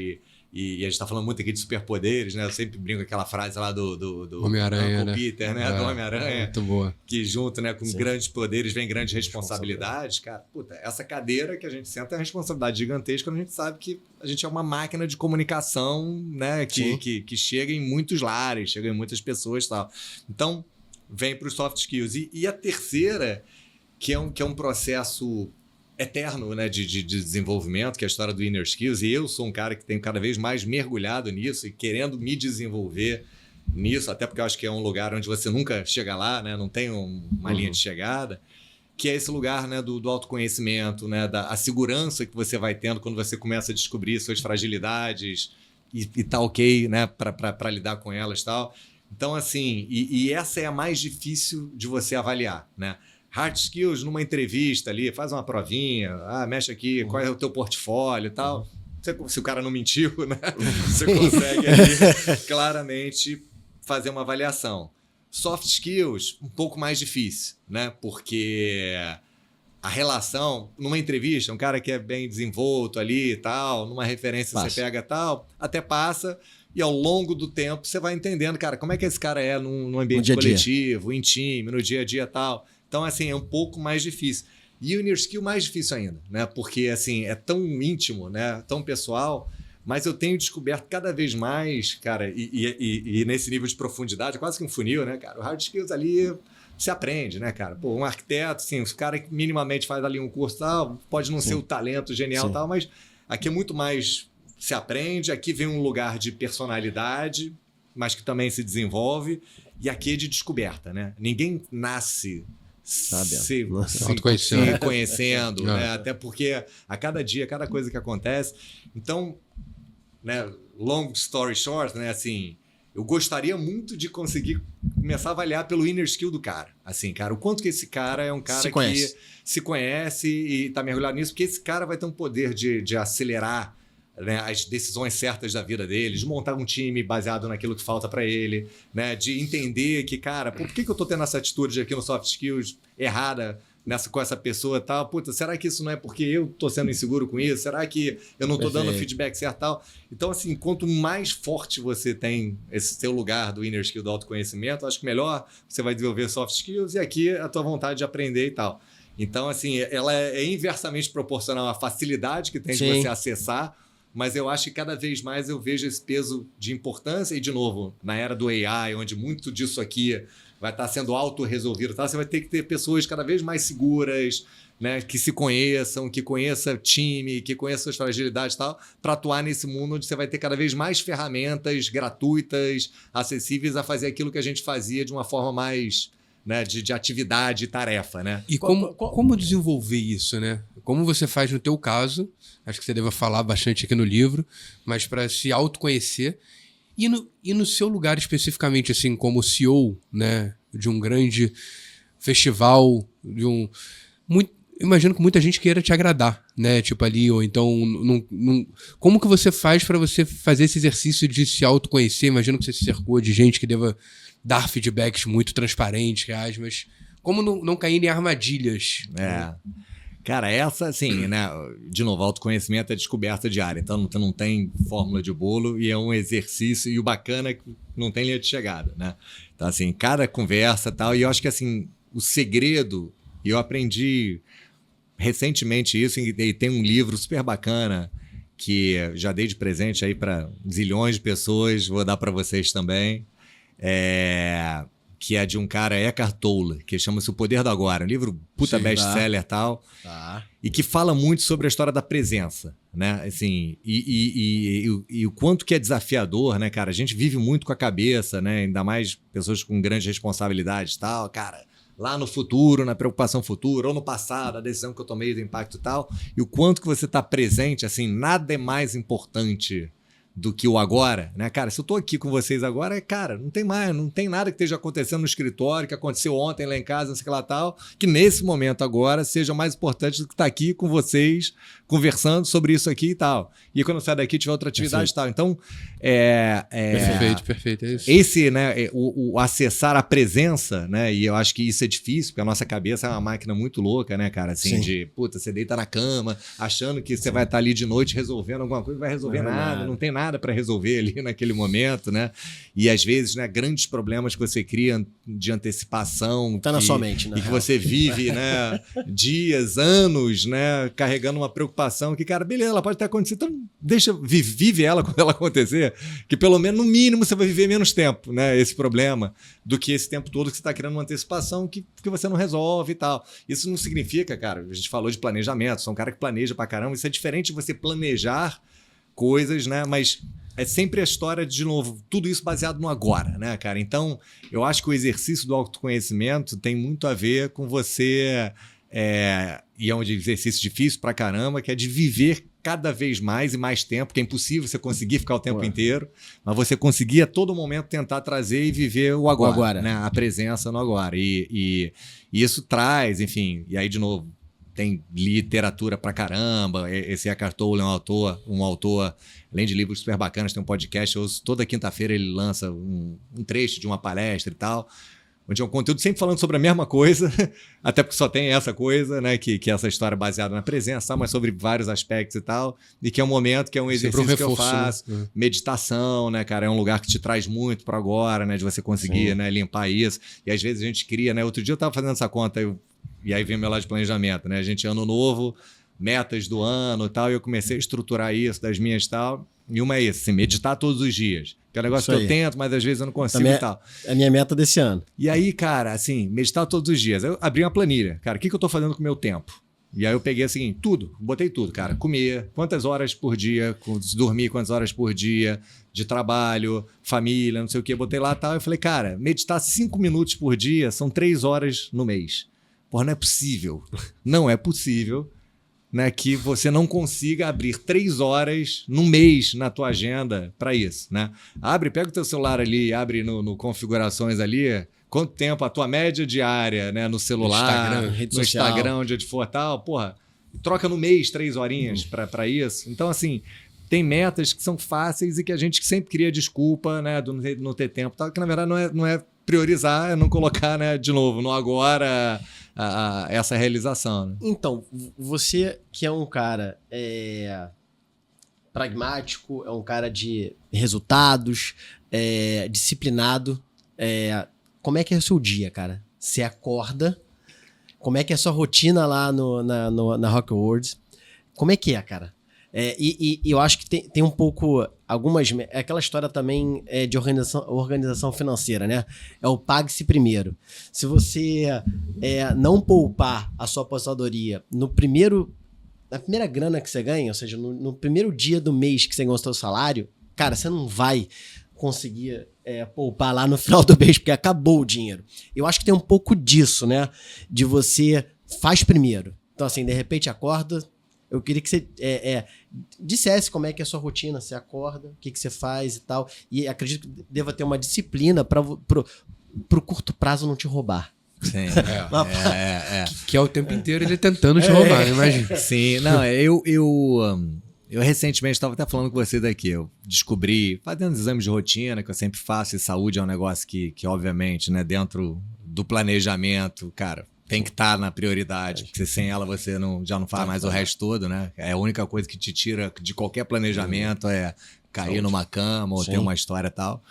E a gente está falando muito aqui de superpoderes, né? Eu sempre brinco com aquela frase lá do Homem-Aranha, né? Peter, né? Do Homem-Aranha. Muito boa. Que junto, né, com grandes poderes vem grandes responsabilidades. Cara, puta, essa cadeira que a gente senta é uma responsabilidade gigantesca quando a gente sabe que a gente é uma máquina de comunicação, né? Que chega em muitos lares, chega em muitas pessoas e tal. Então, vem para os soft skills. E a terceira, que é um processo eterno, né, de desenvolvimento, que é a história do inner skills, e eu sou um cara que tenho cada vez mais mergulhado nisso e querendo me desenvolver nisso, até porque eu acho que é um lugar onde você nunca chega lá, né, não tem uma linha de chegada, que é esse lugar, né, do autoconhecimento, né, a segurança que você vai tendo quando você começa a descobrir suas fragilidades e tá ok, né, para lidar com elas e tal. Então, assim, e essa é a mais difícil de você avaliar, né? Hard skills numa entrevista ali, faz uma provinha, mexe aqui, qual é o teu portfólio e tal. Se o cara não mentiu, né? Você consegue ali claramente fazer uma avaliação. Soft skills, um pouco mais difícil, né? Porque a relação, numa entrevista, um cara que é bem desenvolto ali e tal, numa referência você pega tal, até passa. E ao longo do tempo você vai entendendo, cara, como é que esse cara é num ambiente coletivo, em time, no dia a dia e tal. Então, assim, é um pouco mais difícil. E o inner skill mais difícil ainda, né? Porque, assim, é tão íntimo, né? Tão pessoal, mas eu tenho descoberto cada vez mais, cara, e nesse nível de profundidade, quase que um funil, né, cara? O hard skills ali se aprende, né, cara? Pô, um arquiteto, assim, os caras que minimamente faz ali um curso tal, pode não ser o talento genial tal, mas aqui é muito mais se aprende, aqui vem um lugar de personalidade, mas que também se desenvolve, e aqui é de descoberta, né? Ninguém nasce se conhecendo, né? Até porque a cada dia, cada coisa que acontece. Então, né, long story short, né, assim, eu gostaria muito de conseguir começar a avaliar pelo inner skill do cara. Assim, cara, o quanto que esse cara é um cara que se conhece e tá mergulhado nisso, porque esse cara vai ter um poder de acelerar, né, as decisões certas da vida dele, de montar um time baseado naquilo que falta para ele, né, de entender que, cara, por que eu tô tendo essa atitude aqui no soft skills errada com essa pessoa e tal? Puta, será que isso não é porque eu tô sendo inseguro com isso? Será que eu não tô dando feedback certo e tal? Então, assim, quanto mais forte você tem esse seu lugar do inner skill do autoconhecimento, acho que melhor você vai desenvolver soft skills e aqui a tua vontade de aprender e tal. Então, assim, ela é inversamente proporcional à facilidade que tem de você acessar, mas eu acho que cada vez mais eu vejo esse peso de importância e, de novo, na era do AI, onde muito disso aqui vai estar sendo autorresolvido, tá? Você vai ter que ter pessoas cada vez mais seguras, né, que se conheçam, que conheçam time, que conheçam suas fragilidades e tal, para atuar nesse mundo onde você vai ter cada vez mais ferramentas gratuitas, acessíveis a fazer aquilo que a gente fazia de uma forma mais, né, de atividade e tarefa, né? E como desenvolver isso, né? Como você faz no teu caso, acho que você deve falar bastante aqui no livro, mas para se autoconhecer. E no seu lugar especificamente, assim, como CEO, né, de um grande festival, imagino que muita gente queira te agradar, né, tipo ali, ou então, como que você faz para você fazer esse exercício de se autoconhecer? Imagino que você se cercou de gente que deva dar feedbacks muito transparentes, reais, mas como não cair em armadilhas? Cara, essa, assim, né? De novo, autoconhecimento é descoberta diária. Então, não tem fórmula de bolo e é um exercício. E o bacana é que não tem linha de chegada, né? Então, assim, cada conversa e tal. E eu acho que, assim, o segredo... E eu aprendi recentemente isso. E tem um livro super bacana que já dei de presente aí para zilhões de pessoas. Vou dar para vocês também. Que é de um cara, Eckhart Tolle, que chama-se O Poder do Agora. Um livro puta best-seller e tal. E que fala muito sobre a história da presença, né? Assim, e o quanto que é desafiador, né, cara? A gente vive muito com a cabeça, né? Ainda mais pessoas com grandes responsabilidades e tal. Cara, lá no futuro, na preocupação futura, ou no passado, a decisão que eu tomei do impacto e tal. E o quanto que você tá presente, assim, nada é mais importante do que o agora, né, cara? Se eu tô aqui com vocês agora, cara, não tem nada que esteja acontecendo no escritório, que aconteceu ontem lá em casa, não sei o que lá tal, que nesse momento agora seja mais importante do que estar aqui com vocês, conversando sobre isso aqui e tal. E quando eu sair daqui, tiver outra atividade e tal. Então, Perfeito, é isso. Esse, né, o acessar a presença, né, e eu acho que isso é difícil, porque a nossa cabeça é uma máquina muito louca, né, cara, assim, puta, você deita na cama, achando que você vai estar ali de noite resolvendo alguma coisa, não vai resolver nada, não tem nada para resolver ali naquele momento, né, e às vezes, né, grandes problemas que você cria de antecipação. Tá na sua mente, né? E que você vive, né, dias, anos, né, carregando uma preocupação que, cara, beleza, ela pode ter acontecido, então vive ela quando ela acontecer, que pelo menos, no mínimo, você vai viver menos tempo, né, esse problema, do que esse tempo todo que você está criando uma antecipação que você não resolve e tal. Isso não significa, cara, a gente falou de planejamento, sou um cara que planeja pra caramba, isso é diferente de você planejar coisas, né, mas é sempre a história de novo, tudo isso baseado no agora, né, cara? Então, eu acho que o exercício do autoconhecimento tem muito a ver com você, e é um exercício difícil pra caramba, que é de viver cada vez mais e mais tempo, que é impossível você conseguir ficar o tempo inteiro, mas você conseguir a todo momento tentar trazer e viver o agora. Né? A presença no agora. E isso traz, enfim, e aí de novo, tem literatura pra caramba, esse Eckhart Tolle é um autor, além de livros super bacanas, tem um podcast, toda quinta-feira ele lança um trecho de uma palestra e tal, onde é um conteúdo sempre falando sobre a mesma coisa, até porque só tem essa coisa, né, que é essa história baseada na presença, mas sobre vários aspectos e tal, e que é um momento, que é um exercício que eu faço, né? Meditação, né, cara, é um lugar que te traz muito para agora, né, de você conseguir, né, limpar isso, e às vezes a gente cria, né, outro dia eu tava fazendo essa conta, e aí vem o meu lado de planejamento, né, a gente ano novo, metas do ano e tal, e eu comecei a estruturar isso das minhas e tal, e uma é isso, assim, meditar todos os dias. Que é um negócio que eu tento, mas às vezes eu não consigo e tal. É a minha meta desse ano. E aí, cara, assim, meditar todos os dias. Eu abri uma planilha. Cara, o que eu tô fazendo com o meu tempo? E aí eu peguei assim, botei tudo, cara. Comer, quantas horas por dia, dormir quantas horas por dia, de trabalho, família, não sei o quê. Botei lá e tal. Eu falei, cara, meditar 5 minutos por dia são 3 horas no mês. Porra, não é possível. Não é possível né, que você não consiga abrir 3 horas no mês na tua agenda para isso, né? Pega o teu celular ali, abre no configurações ali, quanto tempo a tua média diária, né, no celular, Instagram, rede no social. Instagram, onde for tal, porra, troca no mês 3 horinhas para isso. Então, assim, tem metas que são fáceis e que a gente sempre cria desculpa, né, do não ter tempo, tal, que na verdade não é priorizar, é não colocar, né, de novo, no agora, essa realização. Né? Então, você que é um cara pragmático, é um cara de resultados, disciplinado, como é que é o seu dia, cara? Você acorda, como é que é a sua rotina lá na Rock Awards? Como é que é, cara? E eu acho que tem um pouco, aquela história também de organização financeira, né? É o pague-se primeiro. Se você não poupar a sua aposentadoria na primeira grana que você ganha, ou seja, no primeiro dia do mês que você ganha o seu salário, cara, você não vai conseguir poupar lá no final do mês, porque acabou o dinheiro. Eu acho que tem um pouco disso, né? De você faz primeiro. Então, assim, de repente acorda. Eu queria que você dissesse como é que é a sua rotina, você acorda, o que você faz e tal. E acredito que deva ter uma disciplina para pro curto prazo não te roubar. Sim. Que é o tempo inteiro ele tentando te roubar, imagina. Sim, não, eu recentemente estava até falando com você daqui, eu descobri, fazendo exames de rotina, que eu sempre faço, e saúde é um negócio que obviamente, né, dentro do planejamento, cara, tem que estar na prioridade, porque sem ela você já não faz mais o resto todo, né? É a única coisa que te tira de qualquer planejamento é cair numa cama ou ter uma história e tal.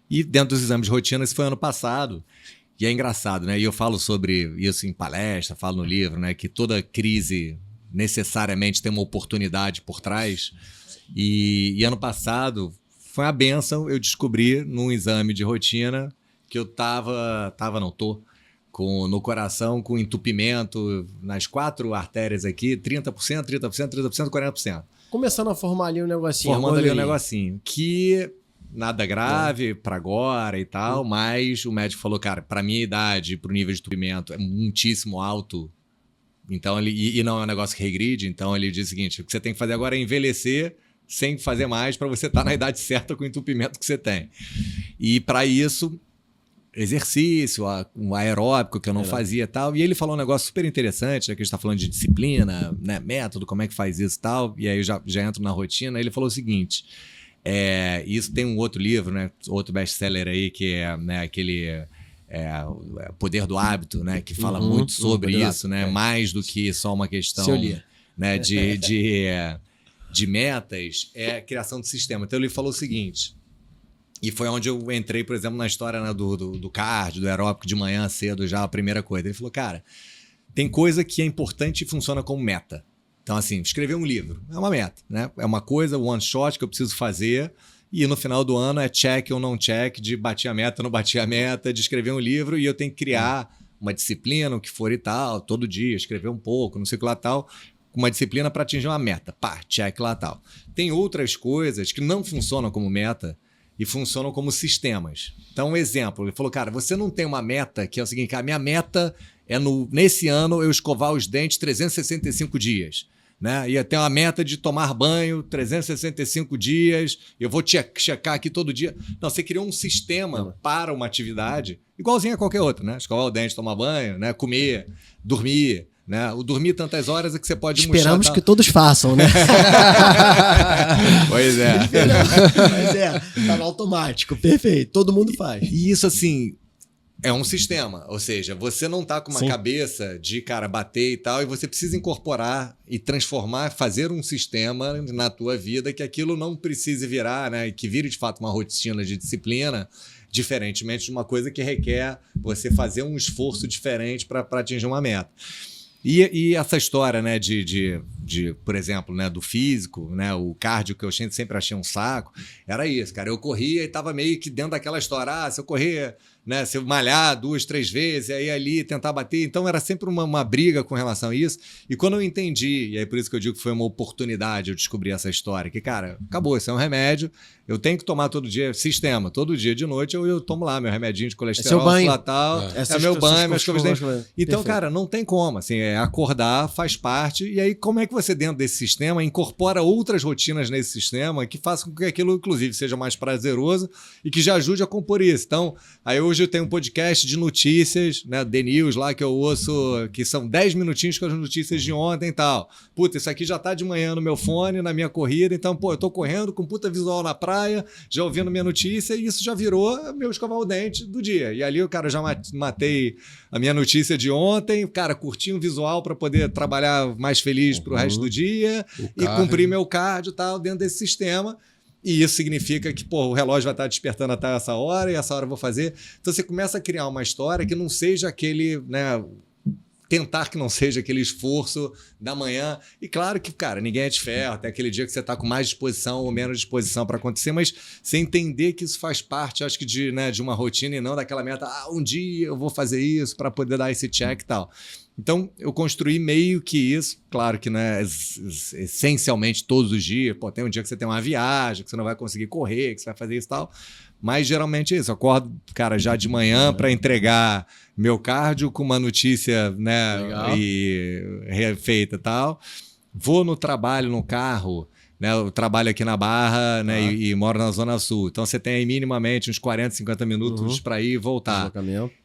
E dentro dos exames de rotina, isso foi ano passado. E é engraçado, né? E eu falo sobre isso em palestra, falo no livro, né? Que toda crise necessariamente tem uma oportunidade por trás. E ano passado foi uma bênção, eu descobri num exame de rotina que eu tô no coração, com entupimento nas 4 artérias aqui, 30%, 30%, 30%, 40%. Começando a formar ali um negocinho. Formando ali um negocinho. Que nada grave para agora e tal, mas o médico falou, cara, para minha idade, pro nível de entupimento, é muitíssimo alto. Então, e não é um negócio que regride, então ele diz o seguinte, o que você tem que fazer agora é envelhecer sem fazer mais para você estar na idade certa com o entupimento que você tem. E para isso... exercício, um aeróbico que eu não fazia e tal. E ele falou um negócio super interessante, né, que a gente está falando de disciplina, né, método, como é que faz isso e tal. E aí eu já entro na rotina. Ele falou o seguinte, isso tem um outro livro, né, outro best-seller aí, que é, né, aquele Poder do Hábito, né, que fala muito sobre isso, né, mais do que só uma questão, né, de metas, é a criação de sistema. Então ele falou o seguinte... E foi onde eu entrei, por exemplo, na história, né, do cardio, do aeróbico de manhã cedo, já a primeira coisa. Ele falou, cara, tem coisa que é importante e funciona como meta. Então, assim, escrever um livro é uma meta, né? É uma coisa, one shot que eu preciso fazer e no final do ano é check ou não check, de bater a meta, não bater a meta, de escrever um livro e eu tenho que criar uma disciplina, o que for e tal, todo dia, escrever um pouco, não sei o que lá tal, uma disciplina para atingir uma meta. Pá, check lá tal. Tem outras coisas que não funcionam como meta, e funcionam como sistemas. Então, um exemplo, ele falou, cara, você não tem uma meta que é o seguinte, cara, minha meta é nesse ano eu escovar os dentes 365 dias. Né? E tem uma meta de tomar banho 365 dias, eu vou checar aqui todo dia. Não, você criou um sistema para uma atividade, igualzinho a qualquer outra, né? Escovar o dente, tomar banho, né? Comer, dormir. Né? O dormir tantas horas é que você pode Esperamos que todos façam, né? Pois é. Mas tá no automático, perfeito, todo mundo faz. E isso, assim, é um sistema, ou seja, você não tá com uma cabeça de, cara, bater e tal, e você precisa incorporar e transformar, fazer um sistema na tua vida que aquilo não precise virar, né? E que vire, de fato, uma rotina de disciplina, diferentemente de uma coisa que requer você fazer um esforço diferente para atingir uma meta. E essa história, né, de por exemplo, né, do físico, né, o cardio que eu sempre achei um saco, era isso, cara. Eu corria e tava meio que dentro daquela história, se eu correr, né, se eu malhar 2, 3 vezes, aí ali tentar bater, então era sempre uma briga com relação a isso. E quando eu entendi, e aí por isso que eu digo que foi uma oportunidade eu descobrir essa história, que, cara, acabou, isso é um remédio, eu tenho que tomar todo dia, sistema, todo dia de noite eu tomo lá meu remedinho de colesterol, tal, é meu banho, minhas escovas de dente. Então, cara, não tem como, assim, acordar faz parte, e aí como é que você dentro desse sistema incorpora outras rotinas nesse sistema que façam com que aquilo, inclusive, seja mais prazeroso e que já ajude a compor isso. Então, aí hoje eu tenho um podcast de notícias, né, The News lá, que eu ouço, que são 10 minutinhos com as notícias de ontem e tal. Puta, isso aqui já tá de manhã no meu fone, na minha corrida, então, pô, eu tô correndo com puta visual na praia, já ouvindo minha notícia, e isso já virou meu escovar o dente do dia. E ali o cara já matei a minha notícia de ontem, cara, curti um visual para poder trabalhar mais feliz pro resto do dia e cumprir meu cardio e tal dentro desse sistema. E isso significa que, pô, o relógio vai estar despertando até essa hora e essa hora eu vou fazer. Então você começa a criar uma história que não seja aquele, né, tentar que não seja aquele esforço da manhã. E claro que, cara, ninguém é de ferro, até aquele dia que você está com mais disposição ou menos disposição para acontecer, mas você entender que isso faz parte, acho que de uma rotina e não daquela meta, um dia eu vou fazer isso para poder dar esse check e tal. Então, eu construí meio que isso, claro que né, essencialmente todos os dias, pô, tem um dia que você tem uma viagem, que você não vai conseguir correr, que você vai fazer isso e tal, mas geralmente é isso, eu acordo, cara, já de manhã para entregar meu cardio com uma notícia, né, e refeita e tal, vou no trabalho, no carro, né, eu trabalho aqui na Barra, né, e moro na Zona Sul, então você tem aí minimamente uns 40, 50 minutos para ir e voltar.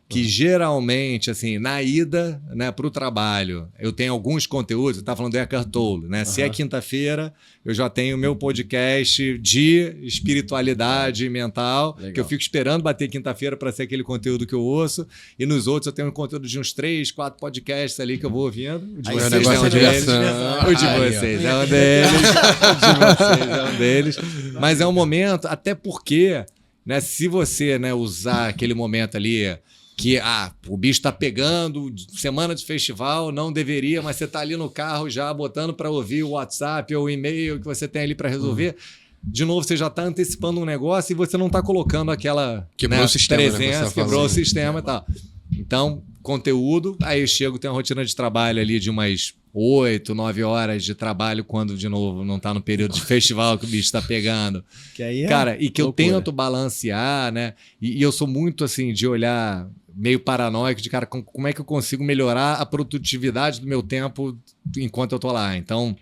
Que geralmente, assim, na ida, né, para o trabalho, eu tenho alguns conteúdos, eu estava falando do Eckhart Tolle, né? Se é quinta-feira, eu já tenho o meu podcast de espiritualidade mental, que eu fico esperando bater quinta-feira para ser aquele conteúdo que eu ouço, e nos outros eu tenho um conteúdo de uns 3, 4 podcasts ali que eu vou ouvindo. O de vocês é um deles. O de vocês é um deles. O de vocês é um deles. Mas é um momento, até porque, né, se você, né, usar aquele momento ali que o bicho tá pegando, semana de festival, não deveria, mas você tá ali no carro já botando para ouvir o WhatsApp ou o e-mail que você tem ali para resolver. De novo, você já tá antecipando um negócio e você não tá colocando aquela quebrou o sistema, presença, quebrou o sistema e tal. Então, conteúdo, aí eu chego, tenho uma rotina de trabalho ali de umas 8, 9 horas de trabalho quando, de novo, não tá no período de festival que o bicho tá pegando. Que aí é cara, e que loucura. eu tento balancear, né? E eu sou muito, assim, de olhar meio paranoico de, cara, como é que eu consigo melhorar a produtividade do meu tempo enquanto eu tô lá. Então,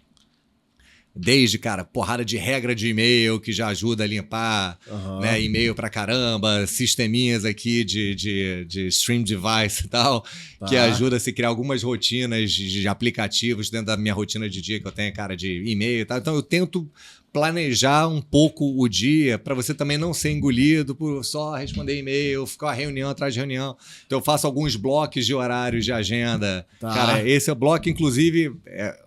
desde, cara, porrada de regra de e-mail que já ajuda a limpar, né, e-mail pra caramba, sisteminhas aqui de stream device e tal, que ajuda a se criar algumas rotinas de aplicativos dentro da minha rotina de dia que eu tenho, cara, de e-mail e tal. Então, eu tento planejar um pouco o dia para você também não ser engolido por só responder e-mail, ficar reunião atrás de reunião. Então eu faço alguns blocos de horários de agenda. Cara, esse é o bloco, inclusive,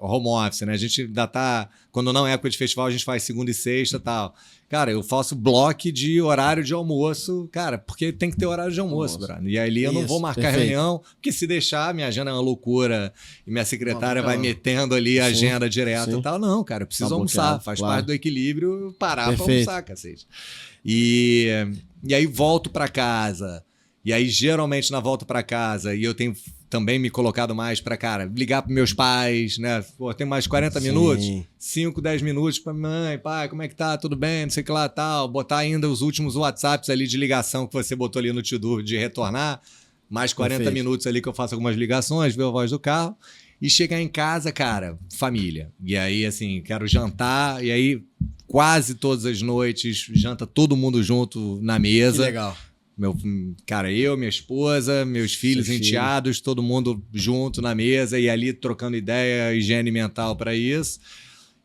home office, né? A gente ainda tá... Quando não é época de festival, a gente faz segunda e sexta e tal. Cara, eu faço bloco de horário de almoço, cara, porque tem que ter horário de almoço, brother. E ali eu não vou marcar reunião, porque se deixar, minha agenda é uma loucura e minha secretária vai metendo ali a agenda direto e tal. Não, cara, eu preciso almoçar. Faz parte do equilíbrio parar pra almoçar, cacete. E aí volto pra casa. E aí, geralmente, na volta pra casa, e eu tenho também me colocado mais pra, cara, ligar pros meus pais, né? Pô, tem mais 40 minutos, 5, 10 minutos pra mãe, pai, como é que tá? Tudo bem? Não sei o que lá, tal. Botar ainda os últimos WhatsApps ali de ligação que você botou ali no to-do de retornar. Mais 40 minutos ali que eu faço algumas ligações, ver a voz do carro. E chegar em casa, cara, família. E aí, assim, quero jantar. E aí, quase todas as noites, janta todo mundo junto na mesa. Que legal. Cara, eu, minha esposa, meus filhos, enteados, todo mundo junto na mesa e ali trocando ideia, higiene mental para isso.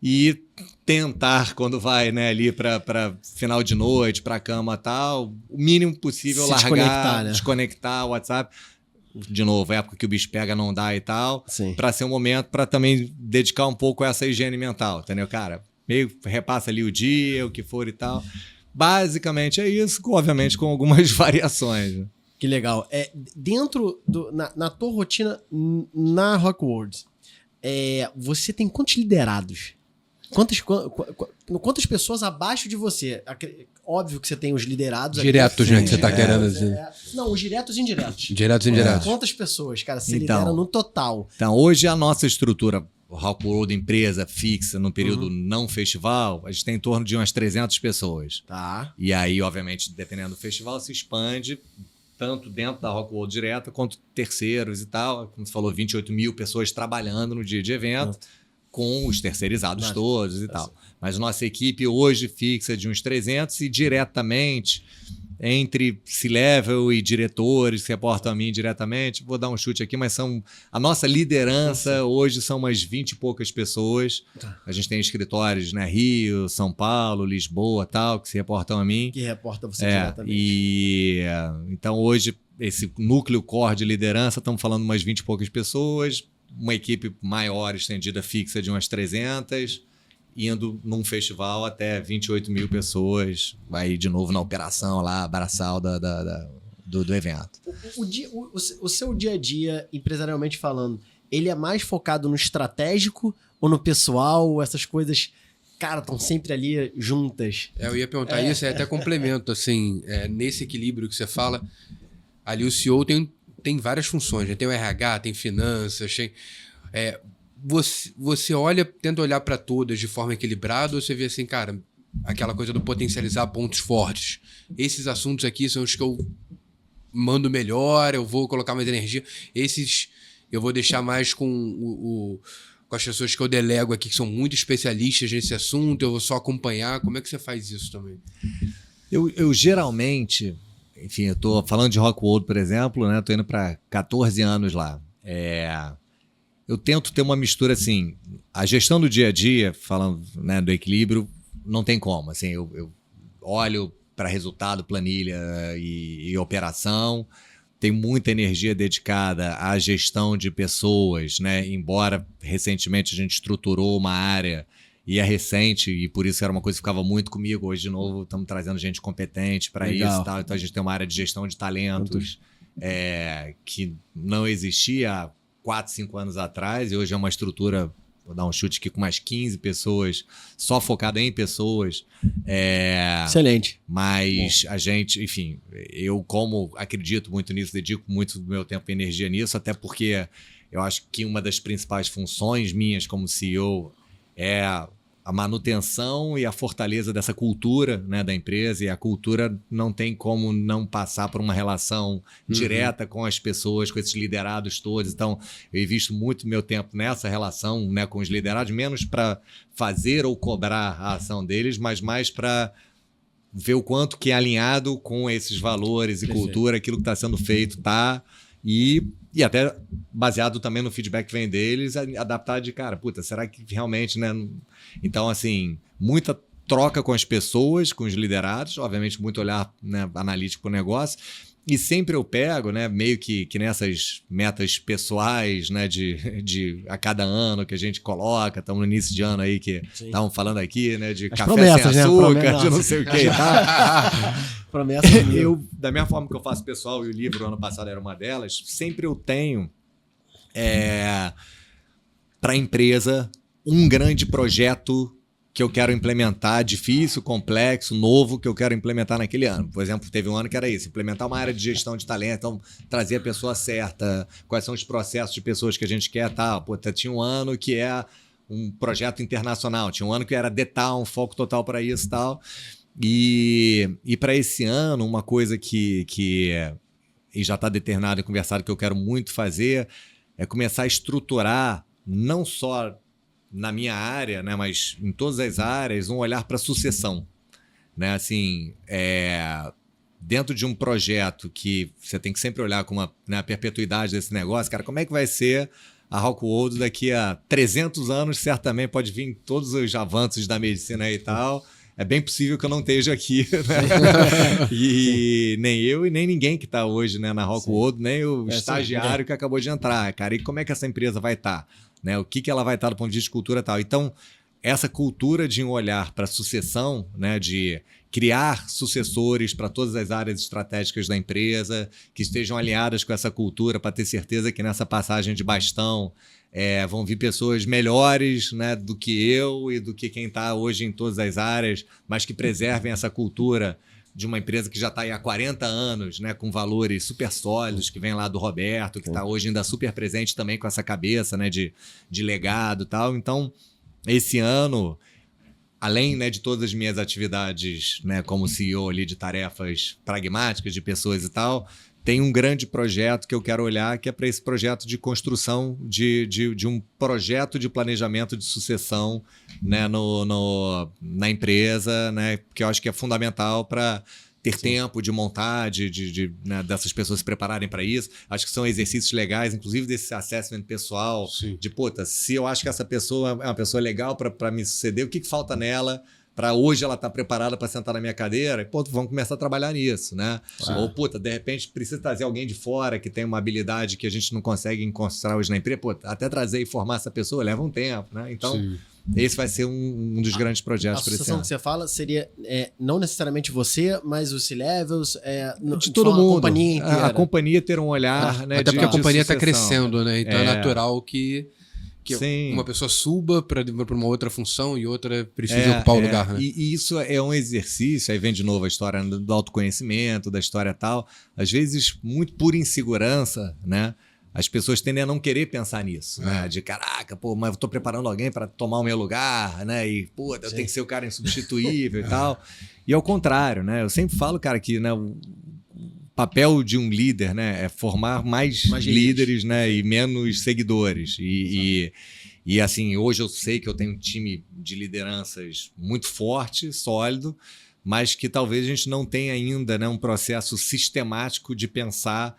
E tentar, quando vai, né, ali para final de noite, para cama e tal, o mínimo possível largar, desconectar o WhatsApp. De novo, época que o bicho pega, não dá e tal. Para ser um momento para também dedicar um pouco a essa higiene mental, entendeu, cara? Meio repassa ali o dia, o que for e tal. Basicamente é isso, obviamente com algumas variações. Que legal. Dentro na tua rotina na Rockworld, você tem quantos liderados? Quantas pessoas abaixo de você? Óbvio que você tem os liderados. Diretos, né? Que você tá querendo dizer. Não, os diretos e indiretos. Diretos e indiretos. Quantas pessoas, cara, se Então, lidera no total? Então, hoje a nossa estrutura Rock World empresa fixa no período não festival, a gente tem em torno de umas 300 pessoas. Tá. E aí, obviamente, dependendo do festival, se expande tanto dentro da Rock World direta quanto terceiros e tal. Como você falou, 28 mil pessoas trabalhando no dia de evento, com os terceirizados todos e tal. Mas nossa equipe hoje fixa de uns 300 e diretamente entre C-level e diretores que reportam a mim diretamente, vou dar um chute aqui, mas a nossa liderança hoje são umas 20 e poucas pessoas. A gente tem escritórios, né, Rio, São Paulo, Lisboa, tal, que se reportam a mim. Que reporta você diretamente. Então hoje esse núcleo core de liderança, estamos falando umas 20 e poucas pessoas, uma equipe maior, estendida, fixa de umas 300, indo num festival até 28 mil pessoas, aí de novo na operação lá, braçal do evento. O seu dia a dia, empresarialmente falando, ele é mais focado no estratégico ou no pessoal? Essas coisas, cara, estão sempre ali juntas. Eu ia perguntar isso, até complemento, assim, nesse equilíbrio que você fala, ali o CEO tem várias funções, né? Tem o RH, tem finanças, tem... Você tenta olhar para todas de forma equilibrada ou você vê assim, cara, aquela coisa do potencializar pontos fortes? Esses assuntos aqui são os que eu mando melhor, eu vou colocar mais energia. Esses eu vou deixar mais com as pessoas que eu delego aqui, que são muito especialistas nesse assunto, eu vou só acompanhar. Como é que você faz isso também? Eu geralmente, enfim, eu tô falando de Rock World, por exemplo, né? Tô indo para 14 anos lá. Eu tento ter uma mistura assim, a gestão do dia a dia, falando, né, do equilíbrio, não tem como. Assim, eu olho para resultado, planilha e operação, tem muita energia dedicada à gestão de pessoas, né? Embora recentemente a gente estruturou uma área e é recente, e por isso era uma coisa que ficava muito comigo. Hoje, de novo, estamos trazendo gente competente para isso e tal. Então a gente tem uma área de gestão de talentos que não existia há 4, 5 anos atrás, e hoje é uma estrutura, vou dar um chute aqui, com mais 15 pessoas, só focada em pessoas. Excelente. Mas a gente, enfim, eu como acredito muito nisso, dedico muito do meu tempo e energia nisso, até porque eu acho que uma das principais funções minhas como CEO é a manutenção e a fortaleza dessa cultura, né, da empresa, e a cultura não tem como não passar por uma relação direta com as pessoas, com esses liderados todos. Então, eu invisto muito meu tempo nessa relação, né, com os liderados, menos para fazer ou cobrar a ação deles, mas mais para ver o quanto que é alinhado com esses valores e cultura, aquilo que está sendo feito, e até baseado também no feedback que vem deles, adaptar de, cara, puta, será que realmente, né? Então, assim, muita troca com as pessoas, com os liderados, obviamente muito olhar, né, analítico para o negócio, e sempre eu pego, né, meio que nessas metas pessoais, né, de a cada ano que a gente coloca, estamos no início de ano aí que estavam falando aqui, né, de as café promessas, sem né? açúcar, de não sei o que, tá? Promessa. Da minha forma que eu faço pessoal, e o livro ano passado era uma delas, sempre eu tenho para a empresa um grande projeto que eu quero implementar, difícil, complexo, novo, que eu quero implementar naquele ano. Por exemplo, teve um ano que era isso, implementar uma área de gestão de talento, então trazer a pessoa certa, quais são os processos de pessoas que a gente quer, tal. Pô, tinha um ano que é um projeto internacional, tinha um ano que era um foco total para isso e tal. E para esse ano, uma coisa que e já está determinado e conversado que eu quero muito fazer é começar a estruturar, não só na minha área, né, mas em todas as áreas, um olhar para a sucessão. Né? Assim, dentro de um projeto que você tem que sempre olhar com a perpetuidade desse negócio, cara, como é que vai ser a Rock World daqui a 300 anos? Certamente pode vir todos os avanços da medicina aí e tal. É bem possível que eu não esteja aqui, né? E nem eu e nem ninguém que está hoje, né, na Rock World, nem o estagiário que acabou de entrar. Cara, e como é que essa empresa vai estar? Né? O que ela vai estar do ponto de vista de cultura e tal? Então, essa cultura de um olhar para sucessão, né, de criar sucessores para todas as áreas estratégicas da empresa, que estejam alinhadas com essa cultura, para ter certeza que nessa passagem de bastão vão vir pessoas melhores, né, do que eu e do que quem está hoje em todas as áreas, mas que preservem essa cultura de uma empresa que já está aí há 40 anos, né, com valores super sólidos, que vem lá do Roberto, que está hoje ainda super presente também com essa cabeça, né, de legado e tal. Então, esse ano, além, né, de todas as minhas atividades, né, como CEO ali de tarefas pragmáticas de pessoas e tal, tem um grande projeto que eu quero olhar, que é para esse projeto de construção de um projeto de planejamento de sucessão, né, na empresa, né, que eu acho que é fundamental para ter tempo de montar, né, dessas pessoas se prepararem para isso. Acho que são exercícios legais, inclusive desse assessment pessoal, de, puta, se eu acho que essa pessoa é uma pessoa legal para me suceder, o que falta nela para hoje ela estar preparada para sentar na minha cadeira? Pô, vamos começar a trabalhar nisso, né? Ou, puta, de repente precisa trazer alguém de fora que tem uma habilidade que a gente não consegue encontrar hoje na empresa. Pô, até trazer e formar essa pessoa leva um tempo, né? Então, esse vai ser um dos grandes projetos para esse ano. A associação que você fala seria não necessariamente você, mas os C-Levels, de todo mundo. A companhia inteira. A companhia ter um olhar, né? Até porque a companhia está crescendo, né? Então é natural que uma pessoa suba para uma outra função e outra precisa ocupar o lugar. Né? E isso é um exercício, aí vem de novo a história do autoconhecimento, da história tal. Às vezes, muito por insegurança, né? As pessoas tendem a não querer pensar nisso, né? De caraca, pô, mas eu tô preparando alguém para tomar o meu lugar, né? E, pô, eu tenho que ser o cara insubstituível e tal. E ao contrário, né? Eu sempre falo, cara, que, né, o papel de um líder, né, é formar mais líderes, né, e menos seguidores. E assim, hoje eu sei que eu tenho um time de lideranças muito forte, sólido, mas que talvez a gente não tenha ainda, né, um processo sistemático de pensar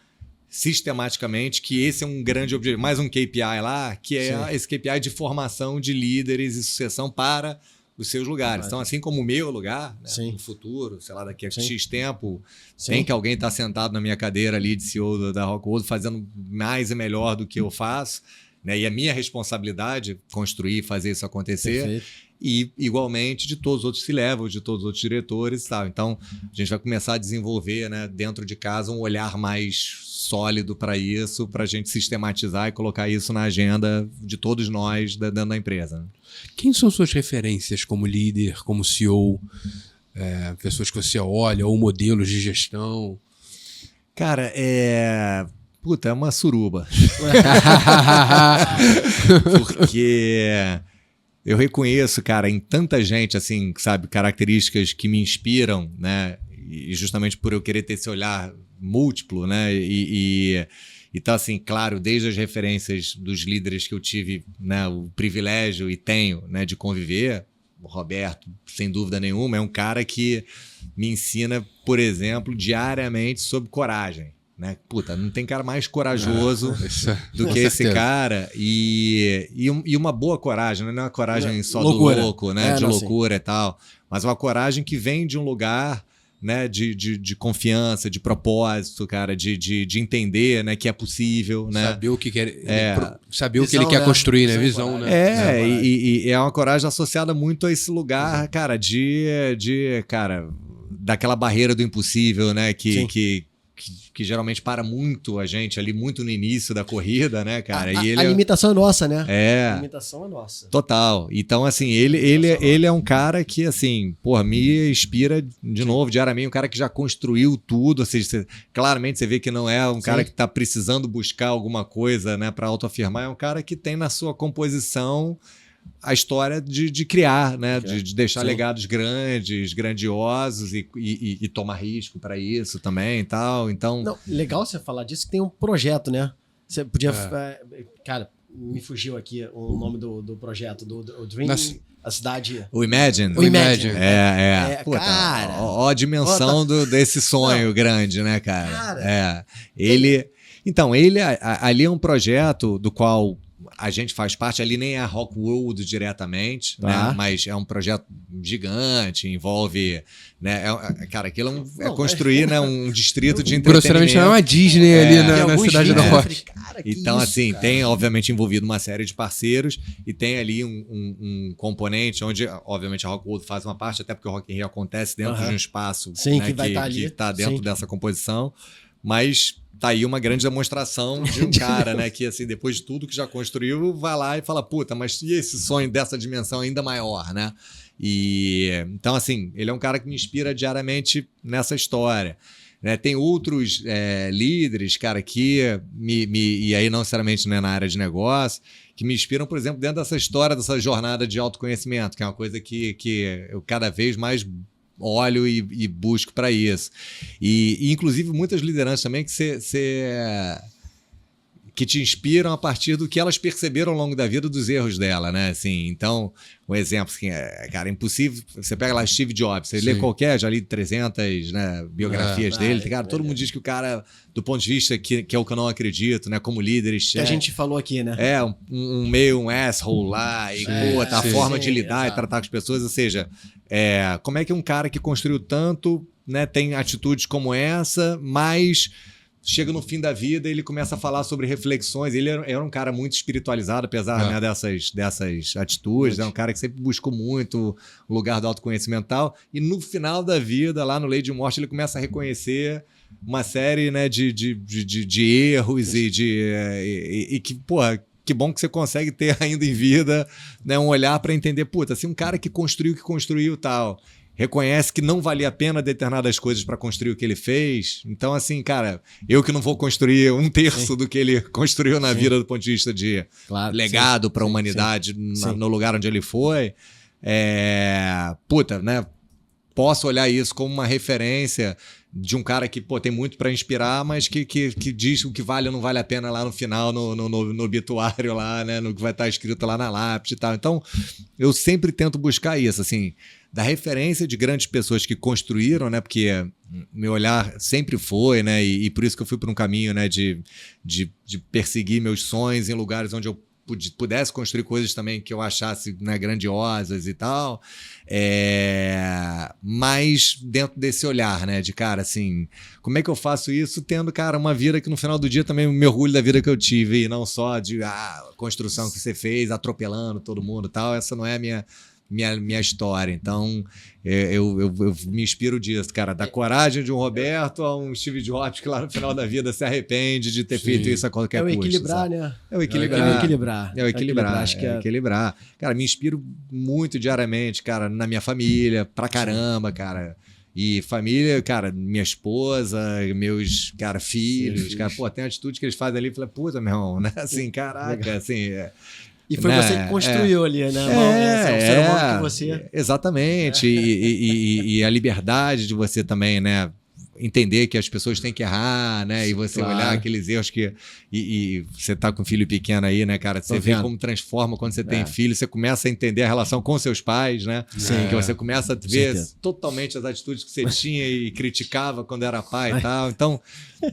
sistematicamente que esse é um grande objetivo. Mais um KPI lá, que é esse KPI de formação de líderes e sucessão para os seus lugares. Então, assim como o meu lugar, né, no futuro, sei lá, daqui a X tempo, tem que alguém estar sentado na minha cadeira ali de CEO da Rockwool fazendo mais e melhor do que eu faço, né? E é minha responsabilidade construir e fazer isso acontecer. Perfeito. E, igualmente, de todos os outros C-levels, de todos os outros diretores e tal. Então, a gente vai começar a desenvolver, né, dentro de casa um olhar mais sólido para isso, para a gente sistematizar e colocar isso na agenda de todos nós dentro da empresa. Quem são suas referências como líder, como CEO? Pessoas que você olha, ou modelos de gestão? Cara, puta, é uma suruba. Porque eu reconheço, cara, em tanta gente, assim, sabe, características que me inspiram, né? E justamente por eu querer ter esse olhar múltiplo, né? Então, assim, claro, desde as referências dos líderes que eu tive, né, o privilégio e tenho, né, de conviver, o Roberto, sem dúvida nenhuma, é um cara que me ensina, por exemplo, diariamente sobre coragem. Né? Puta, não tem cara mais corajoso do que esse cara. E uma boa coragem, não é uma coragem só loucura. Do louco, né? De loucura e tal, mas uma coragem que vem de um lugar, né, de confiança, de propósito, cara, de entender, né, que é possível, né? Saber o que quer, saber visão, o que ele quer construir, né? Visão, né? E é uma coragem associada muito a esse lugar, cara, cara, daquela barreira do impossível, né? Que geralmente para muito a gente ali, muito no início da corrida, né, cara? A limitação é nossa, né? A limitação é nossa. Total. Então, assim, ele é um cara que, assim, porra, me inspira, de novo, diariamente, um cara que já construiu tudo, ou seja, claramente você vê que não é um cara que está precisando buscar alguma coisa, né, para autoafirmar, é um cara que tem na sua composição a história de criar, né? De deixar legados grandes, grandiosos e tomar risco para isso também e tal. Então... Não, legal você falar disso, que tem um projeto, né? Você podia... Cara, me fugiu aqui o nome do projeto, do Dream... A cidade... O Imagine. O Imagine. Puta, cara... Ó a dimensão desse sonho grande, né, cara? Cara... Então, ali é um projeto do qual... a gente faz parte, ali nem é a Rockwood diretamente, Tá. né? Mas é um projeto gigante, envolve, né? Cara, aquilo é Não, construir, né, um distrito de Grosseiramente entretenimento. não é uma Disney ali Tem na alguns cidade da vídeos, eu Rock. falei, cara, que Então, isso, assim, cara? tem obviamente envolvido uma série de parceiros e tem ali um componente onde, obviamente, a Rockwood faz uma parte, até porque o Rock in Rio acontece dentro Aham. de um espaço, Sim, né, que vai estar ali. que tá dentro Sim. dessa composição, mas tá aí uma grande demonstração de um cara, né, que assim, depois de tudo que já construiu, vai lá e fala, puta, mas e esse sonho dessa dimensão ainda maior, né? E então, assim, ele é um cara que me inspira diariamente nessa história. Né, tem outros líderes, cara, que e aí não necessariamente, né, na área de negócio, que me inspiram, por exemplo, dentro dessa história, dessa jornada de autoconhecimento, que é uma coisa que eu cada vez mais olho e busco para isso. E inclusive muitas lideranças também que te inspiram a partir do que elas perceberam ao longo da vida dos erros dela, né? Assim, então, um exemplo, assim, cara, é impossível. Você pega lá Steve Jobs, você lê qualquer, já li 300, né, biografias dele, cara, todo mundo diz que o cara, do ponto de vista que é o que eu não acredito, né, como líderes, Que a gente falou aqui, né? um asshole lá, e puta, a forma de lidar e tratar com as pessoas, ou seja, como é que um cara que construiu tanto, né, tem atitudes como essa, mas chega no fim da vida e ele começa a falar sobre reflexões. Ele era um cara muito espiritualizado, apesar, né, dessas atitudes. É um cara que sempre buscou muito o lugar do autoconhecimento e tal. E no final da vida, lá no Lei de Morte, ele começa a reconhecer uma série, né, de erros e que, porra, que bom que você consegue ter ainda em vida, né, um olhar para entender, puta, assim, um cara que construiu tal, reconhece que não valia a pena determinadas coisas para construir o que ele fez. Então, assim, cara, eu que não vou construir 1/3 do que ele construiu na vida do ponto de vista de legado para a humanidade no lugar onde ele foi, puta, né? Posso olhar isso como uma referência de um cara que, pô, tem muito para inspirar, mas que diz o que vale ou não vale a pena lá no final, no obituário lá, né? No que vai estar escrito lá na lápide e tal. Então, eu sempre tento buscar isso, assim, da referência de grandes pessoas que construíram, né? Porque meu olhar sempre foi, né? E por isso que eu fui por um caminho, né? De perseguir meus sonhos em lugares onde eu pudesse construir coisas também que eu achasse, né, grandiosas e tal, mas dentro desse olhar, né, de cara, assim, como é que eu faço isso tendo, cara, uma vida que no final do dia também me orgulho da vida que eu tive, e não só de construção que você fez, atropelando todo mundo e tal. Essa não é a minha história. Então, eu me inspiro disso, cara, da coragem de um Roberto a um Steve Jobs que lá no final da vida se arrepende de ter feito isso a qualquer custo. Equilibrar, né? É o equilibrar. Acho que é equilibrar. Cara, me inspiro muito diariamente, cara, na minha família, pra caramba, cara. E família, cara, minha esposa, meus, cara, filhos, cara, pô, tem atitude que eles fazem ali, eu falei, puta, meu irmão, né? Assim, caraca, assim... E foi você que construiu ali, né? O ser humano que você... Exatamente. E a liberdade de você também, né? Entender que as pessoas têm que errar, né? E você olhar aqueles erros que... E você tá com um filho pequeno aí, né, cara? Você vê como transforma quando você tem filho. Você começa a entender a relação com seus pais, né? Sim. Que você começa a ver totalmente as atitudes que você tinha e criticava quando era pai e tal. Então,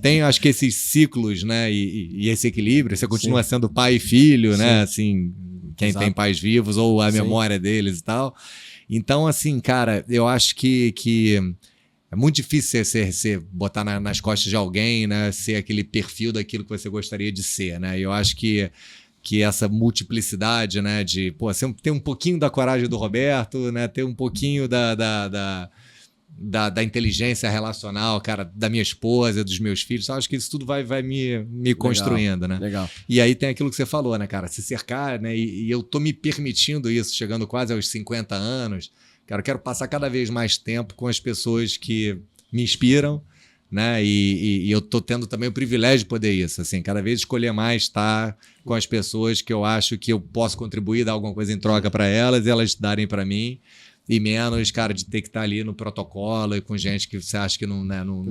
tem, acho que esses ciclos, né? E esse equilíbrio. Você continua sendo pai e filho, né? Assim, quem tem pais vivos ou a memória deles e tal. Então, assim, cara, eu acho que é muito difícil você botar nas costas de alguém, né? Ser aquele perfil daquilo que você gostaria de ser, né? Eu acho que essa multiplicidade, né? De, pô, ter um pouquinho da coragem do Roberto, né? Ter um pouquinho da inteligência relacional, cara, da minha esposa, dos meus filhos. Eu acho que isso tudo vai me construindo, né? Legal. E aí tem aquilo que você falou, né, cara? Se cercar, né? E eu tô me permitindo isso, chegando quase aos 50 anos. Cara, eu quero passar cada vez mais tempo com as pessoas que me inspiram, né? E eu tô tendo também o privilégio de poder isso, assim, cada vez escolher mais estar com as pessoas que eu acho que eu posso contribuir, dar alguma coisa em troca para elas e elas darem para mim, e menos, cara, de ter que estar ali no protocolo e com gente que você acha que não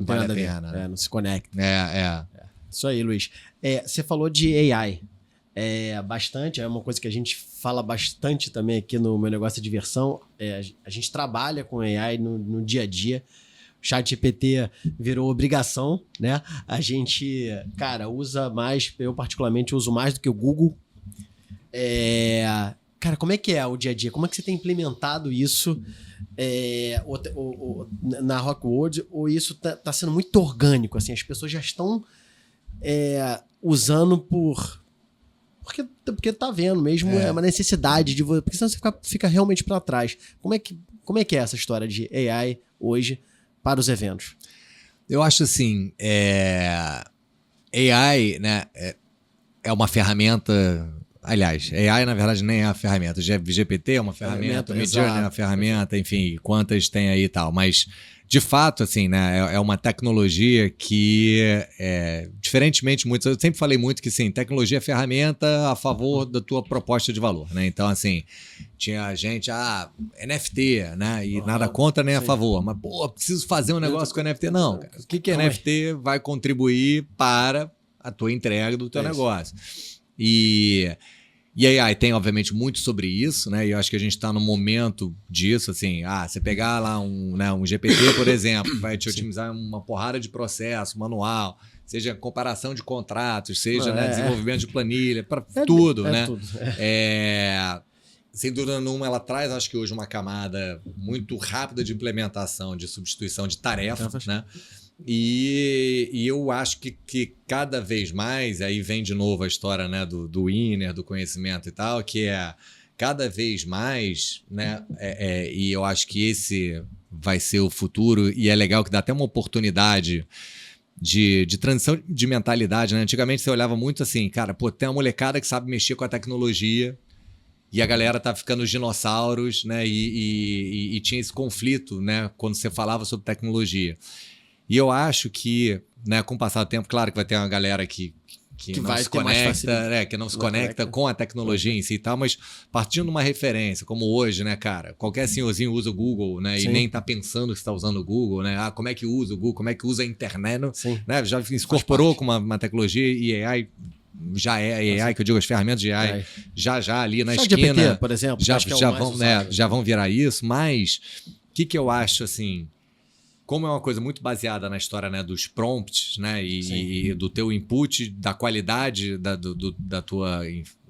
vale a pena. Né? Não se conecta. Isso aí, Luiz. Você falou de AI. Bastante, é uma coisa que a gente fala bastante também aqui no Meu Negócio de Diversão. A gente trabalha com AI no dia a dia. O ChatGPT virou obrigação, né? A gente, cara, usa mais, eu particularmente uso mais do que o Google. Cara, como é que é o dia a dia? Como é que você tem implementado isso na Rockwood? Ou isso tá sendo muito orgânico? Assim, as pessoas já estão usando porque tá vendo mesmo, é uma necessidade de você, porque senão você fica realmente para trás. Como é que é essa história de AI hoje para os eventos? Eu acho assim, AI, né, é uma ferramenta. Aliás, AI na verdade nem é a ferramenta. GPT é uma ferramenta, Midjourney é uma ferramenta, enfim, quantas tem aí e tal. Mas, de fato, assim, né, é uma tecnologia que, diferentemente muito. Eu sempre falei muito que, sim, tecnologia é ferramenta a favor da tua proposta de valor, né? Então, assim, tinha gente, NFT, né? E nada contra nem a favor. Mas, preciso fazer um negócio com NFT. Não, cara. O que NFT vai contribuir para a tua entrega do teu negócio? E aí tem, obviamente, muito sobre isso, né? E eu acho que a gente está no momento disso, assim, você pegar lá um GPT, por exemplo, vai te otimizar uma porrada de processo, manual, seja comparação de contratos, seja desenvolvimento de planilha, para tudo, né? Tudo. Sem dúvida nenhuma, ela traz, acho que hoje, uma camada muito rápida de implementação, de substituição de tarefas, né? E eu acho que cada vez mais, aí vem de novo a história, né, do inner, do conhecimento e tal, que cada vez mais, né, e eu acho que esse vai ser o futuro, e é legal que dá até uma oportunidade de transição de mentalidade, né? Antigamente você olhava muito assim, cara, tem uma molecada que sabe mexer com a tecnologia, e a galera tá ficando os dinossauros, né, e tinha esse conflito, né, quando você falava sobre tecnologia. E eu acho que, né, com o passar do tempo, claro que vai ter uma galera que não se conecta, que não se conecta com a tecnologia em si e tal, mas partindo de uma referência, como hoje, né, cara, qualquer senhorzinho usa o Google, né, e nem tá pensando que está usando o Google, né, como é que usa o Google, como é que usa a internet, né, já se incorporou com uma tecnologia e AI já é AI, que eu digo, as ferramentas de AI, já ali na esquina, GPT, por exemplo, já vão virar isso, mas o que eu acho, assim, como é uma coisa muito baseada na história, né, dos prompts, né, e do teu input, da qualidade da tua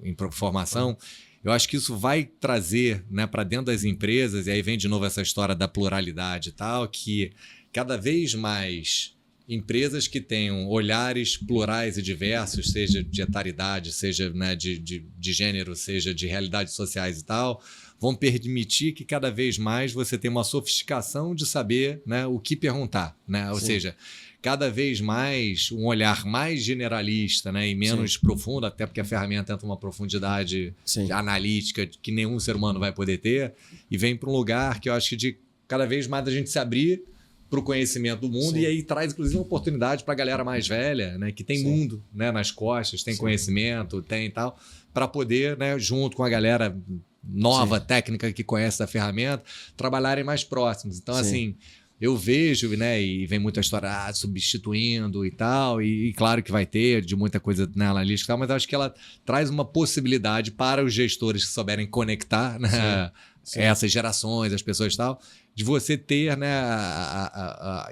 informação, eu acho que isso vai trazer, né, para dentro das empresas, e aí vem de novo essa história da pluralidade e tal, que cada vez mais empresas que tenham olhares plurais e diversos, seja de etaridade, seja, né, de gênero, seja de realidades sociais e tal, vão permitir que cada vez mais você tenha uma sofisticação de saber, né, o que perguntar, né? Ou seja, cada vez mais um olhar mais generalista, né, e menos profundo, até porque a ferramenta entra uma profundidade analítica que nenhum ser humano vai poder ter, e vem para um lugar que eu acho que de cada vez mais a gente se abrir para o conhecimento do mundo, e aí traz, inclusive, uma oportunidade para a galera mais velha, né, que tem mundo, né, nas costas, tem conhecimento, tem e tal, para poder, né, junto com a galera nova, técnica, que conhece da ferramenta, trabalharem mais próximos. Então, assim, eu vejo, né, e vem muita história substituindo e tal, e claro que vai ter de muita coisa, né, analítica e tal, mas acho que ela traz uma possibilidade para os gestores que souberem conectar, né, essas gerações, as pessoas e tal, de você ter, né,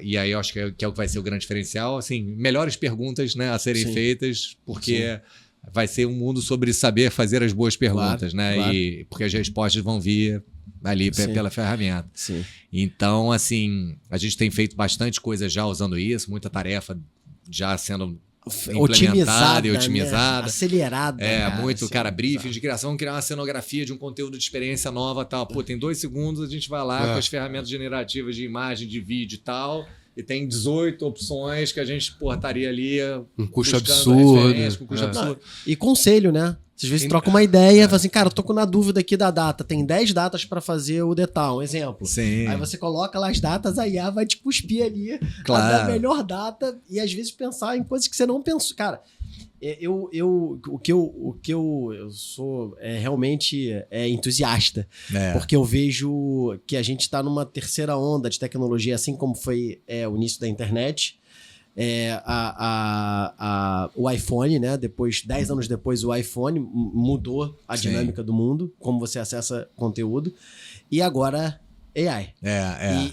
e aí eu acho que é o que vai ser o grande diferencial, assim, melhores perguntas, né, a serem feitas, porque vai ser um mundo sobre saber fazer as boas perguntas, né? Claro. E porque as respostas vão vir ali pela ferramenta. Então, assim, a gente tem feito bastante coisa já usando isso, muita tarefa já sendo implementada e otimizada. Né? Acelerada. Muito, assim, cara, briefing de criação, criar uma cenografia de um conteúdo de experiência nova e tal. Tem 2 segundos, a gente vai lá com as ferramentas generativas de imagem, de vídeo e tal. E tem 18 opções que a gente estaria ali. Um custo absurdo. Com custo absurdo. E conselho, né? Às vezes troca uma ideia, fala assim, cara, eu tô na dúvida aqui da data. Tem 10 datas para fazer o detal, um exemplo. Aí você coloca lá as datas, a IA vai te cuspir ali a melhor data e às vezes pensar em coisas que você não pensou. Cara, o que eu sou realmente entusiasta, porque eu vejo que a gente está numa terceira onda de tecnologia, assim como foi o início da internet. O iPhone, né? 10 anos depois, o iPhone mudou a dinâmica do mundo, como você acessa conteúdo, e agora AI.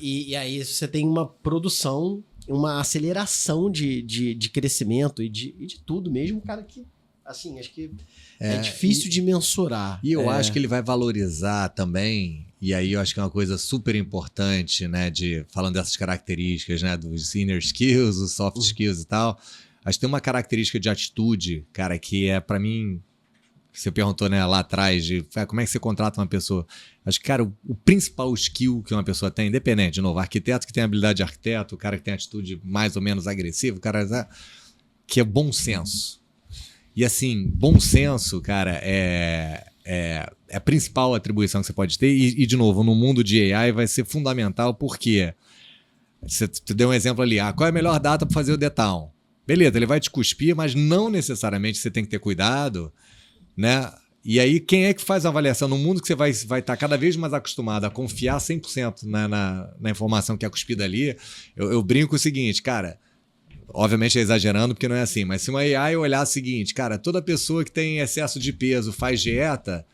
E aí você tem uma produção, uma aceleração de crescimento e de tudo mesmo, cara, que Assim, acho que é difícil de mensurar. E eu acho que ele vai valorizar também, e aí eu acho que é uma coisa super importante, né, falando dessas características, né, dos inner skills, os soft skills e tal. Acho que tem uma característica de atitude, cara, que é, pra mim, você perguntou, né, lá atrás, como é que você contrata uma pessoa? Acho que, cara, o principal skill que uma pessoa tem, independente, de novo, arquiteto que tem habilidade de arquiteto, o cara que tem atitude mais ou menos agressiva, o cara que é bom senso. E assim, bom senso, cara, é a principal atribuição que você pode ter. E, de novo, no mundo de AI vai ser fundamental porque você deu um exemplo ali. Qual é a melhor data para fazer o detal? Beleza, ele vai te cuspir, mas não necessariamente você tem que ter cuidado, né? E aí, quem é que faz a avaliação? No mundo que você vai estar cada vez mais acostumado a confiar 100% na informação que é cuspida ali, eu brinco o seguinte, cara... Obviamente é exagerando, porque não é assim, mas se uma AI olhar o seguinte, cara, toda pessoa que tem excesso de peso faz dieta,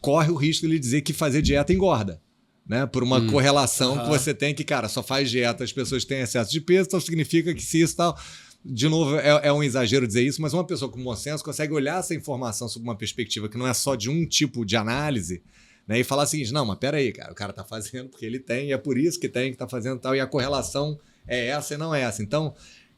corre o risco de lhe dizer que fazer dieta engorda, né? Por uma correlação que você tem que, cara, só faz dieta as pessoas que têm excesso de peso, então significa que se isso tal... De novo, é um exagero dizer isso, mas uma pessoa com bom senso consegue olhar essa informação sob uma perspectiva que não é só de um tipo de análise, né? E falar o seguinte, não, mas peraí, cara, o cara tá fazendo porque ele tem, e é por isso que tem, que tá fazendo tal, e a correlação é essa e não é essa. Então...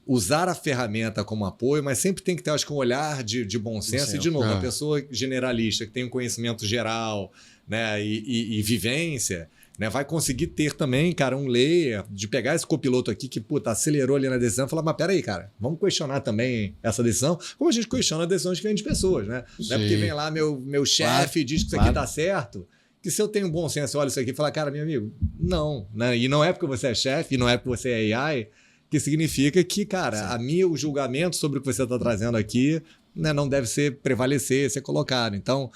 usar a ferramenta como apoio, mas sempre tem que ter, acho que, um olhar de bom senso. E, de novo, a pessoa generalista que tem um conhecimento geral, né, e vivência, né, vai conseguir ter também, cara, um layer de pegar esse copiloto aqui que, puta, acelerou ali na decisão e falar, mas peraí, cara, vamos questionar também essa decisão, como a gente questiona decisões que vem de pessoas, né? Não é porque vem lá meu chefe e diz que isso aqui tá certo, que se eu tenho um bom senso, olha isso aqui e fala, cara, meu amigo, não, né? E não é porque você é chefe, e não é porque você é AI, que significa que, cara, o julgamento sobre o que você está trazendo aqui, né, não deve prevalecer, ser colocado. Então,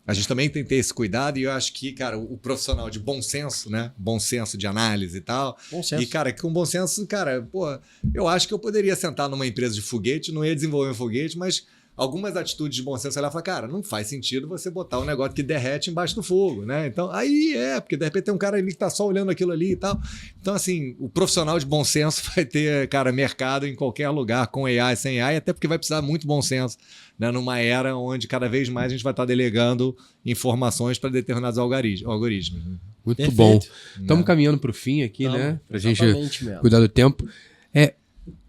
a gente também tem que ter esse cuidado e eu acho que, cara, o profissional de bom senso, né? Bom senso de análise e tal. Bom senso. E, cara, com bom senso, cara, pô, eu acho que eu poderia sentar numa empresa de foguete, não ia desenvolver um foguete, mas... algumas atitudes de bom senso, ela fala, cara, não faz sentido você botar um negócio que derrete embaixo do fogo, né? Então, aí porque de repente tem um cara ali que tá só olhando aquilo ali e tal. Então, assim, o profissional de bom senso vai ter, cara, mercado em qualquer lugar, com AI, sem AI, até porque vai precisar muito bom senso, né? Numa era onde cada vez mais a gente vai estar delegando informações para determinados algoritmos. Muito Perfeito. Bom. Estamos caminhando para o fim aqui, né? Pra gente cuidar do tempo.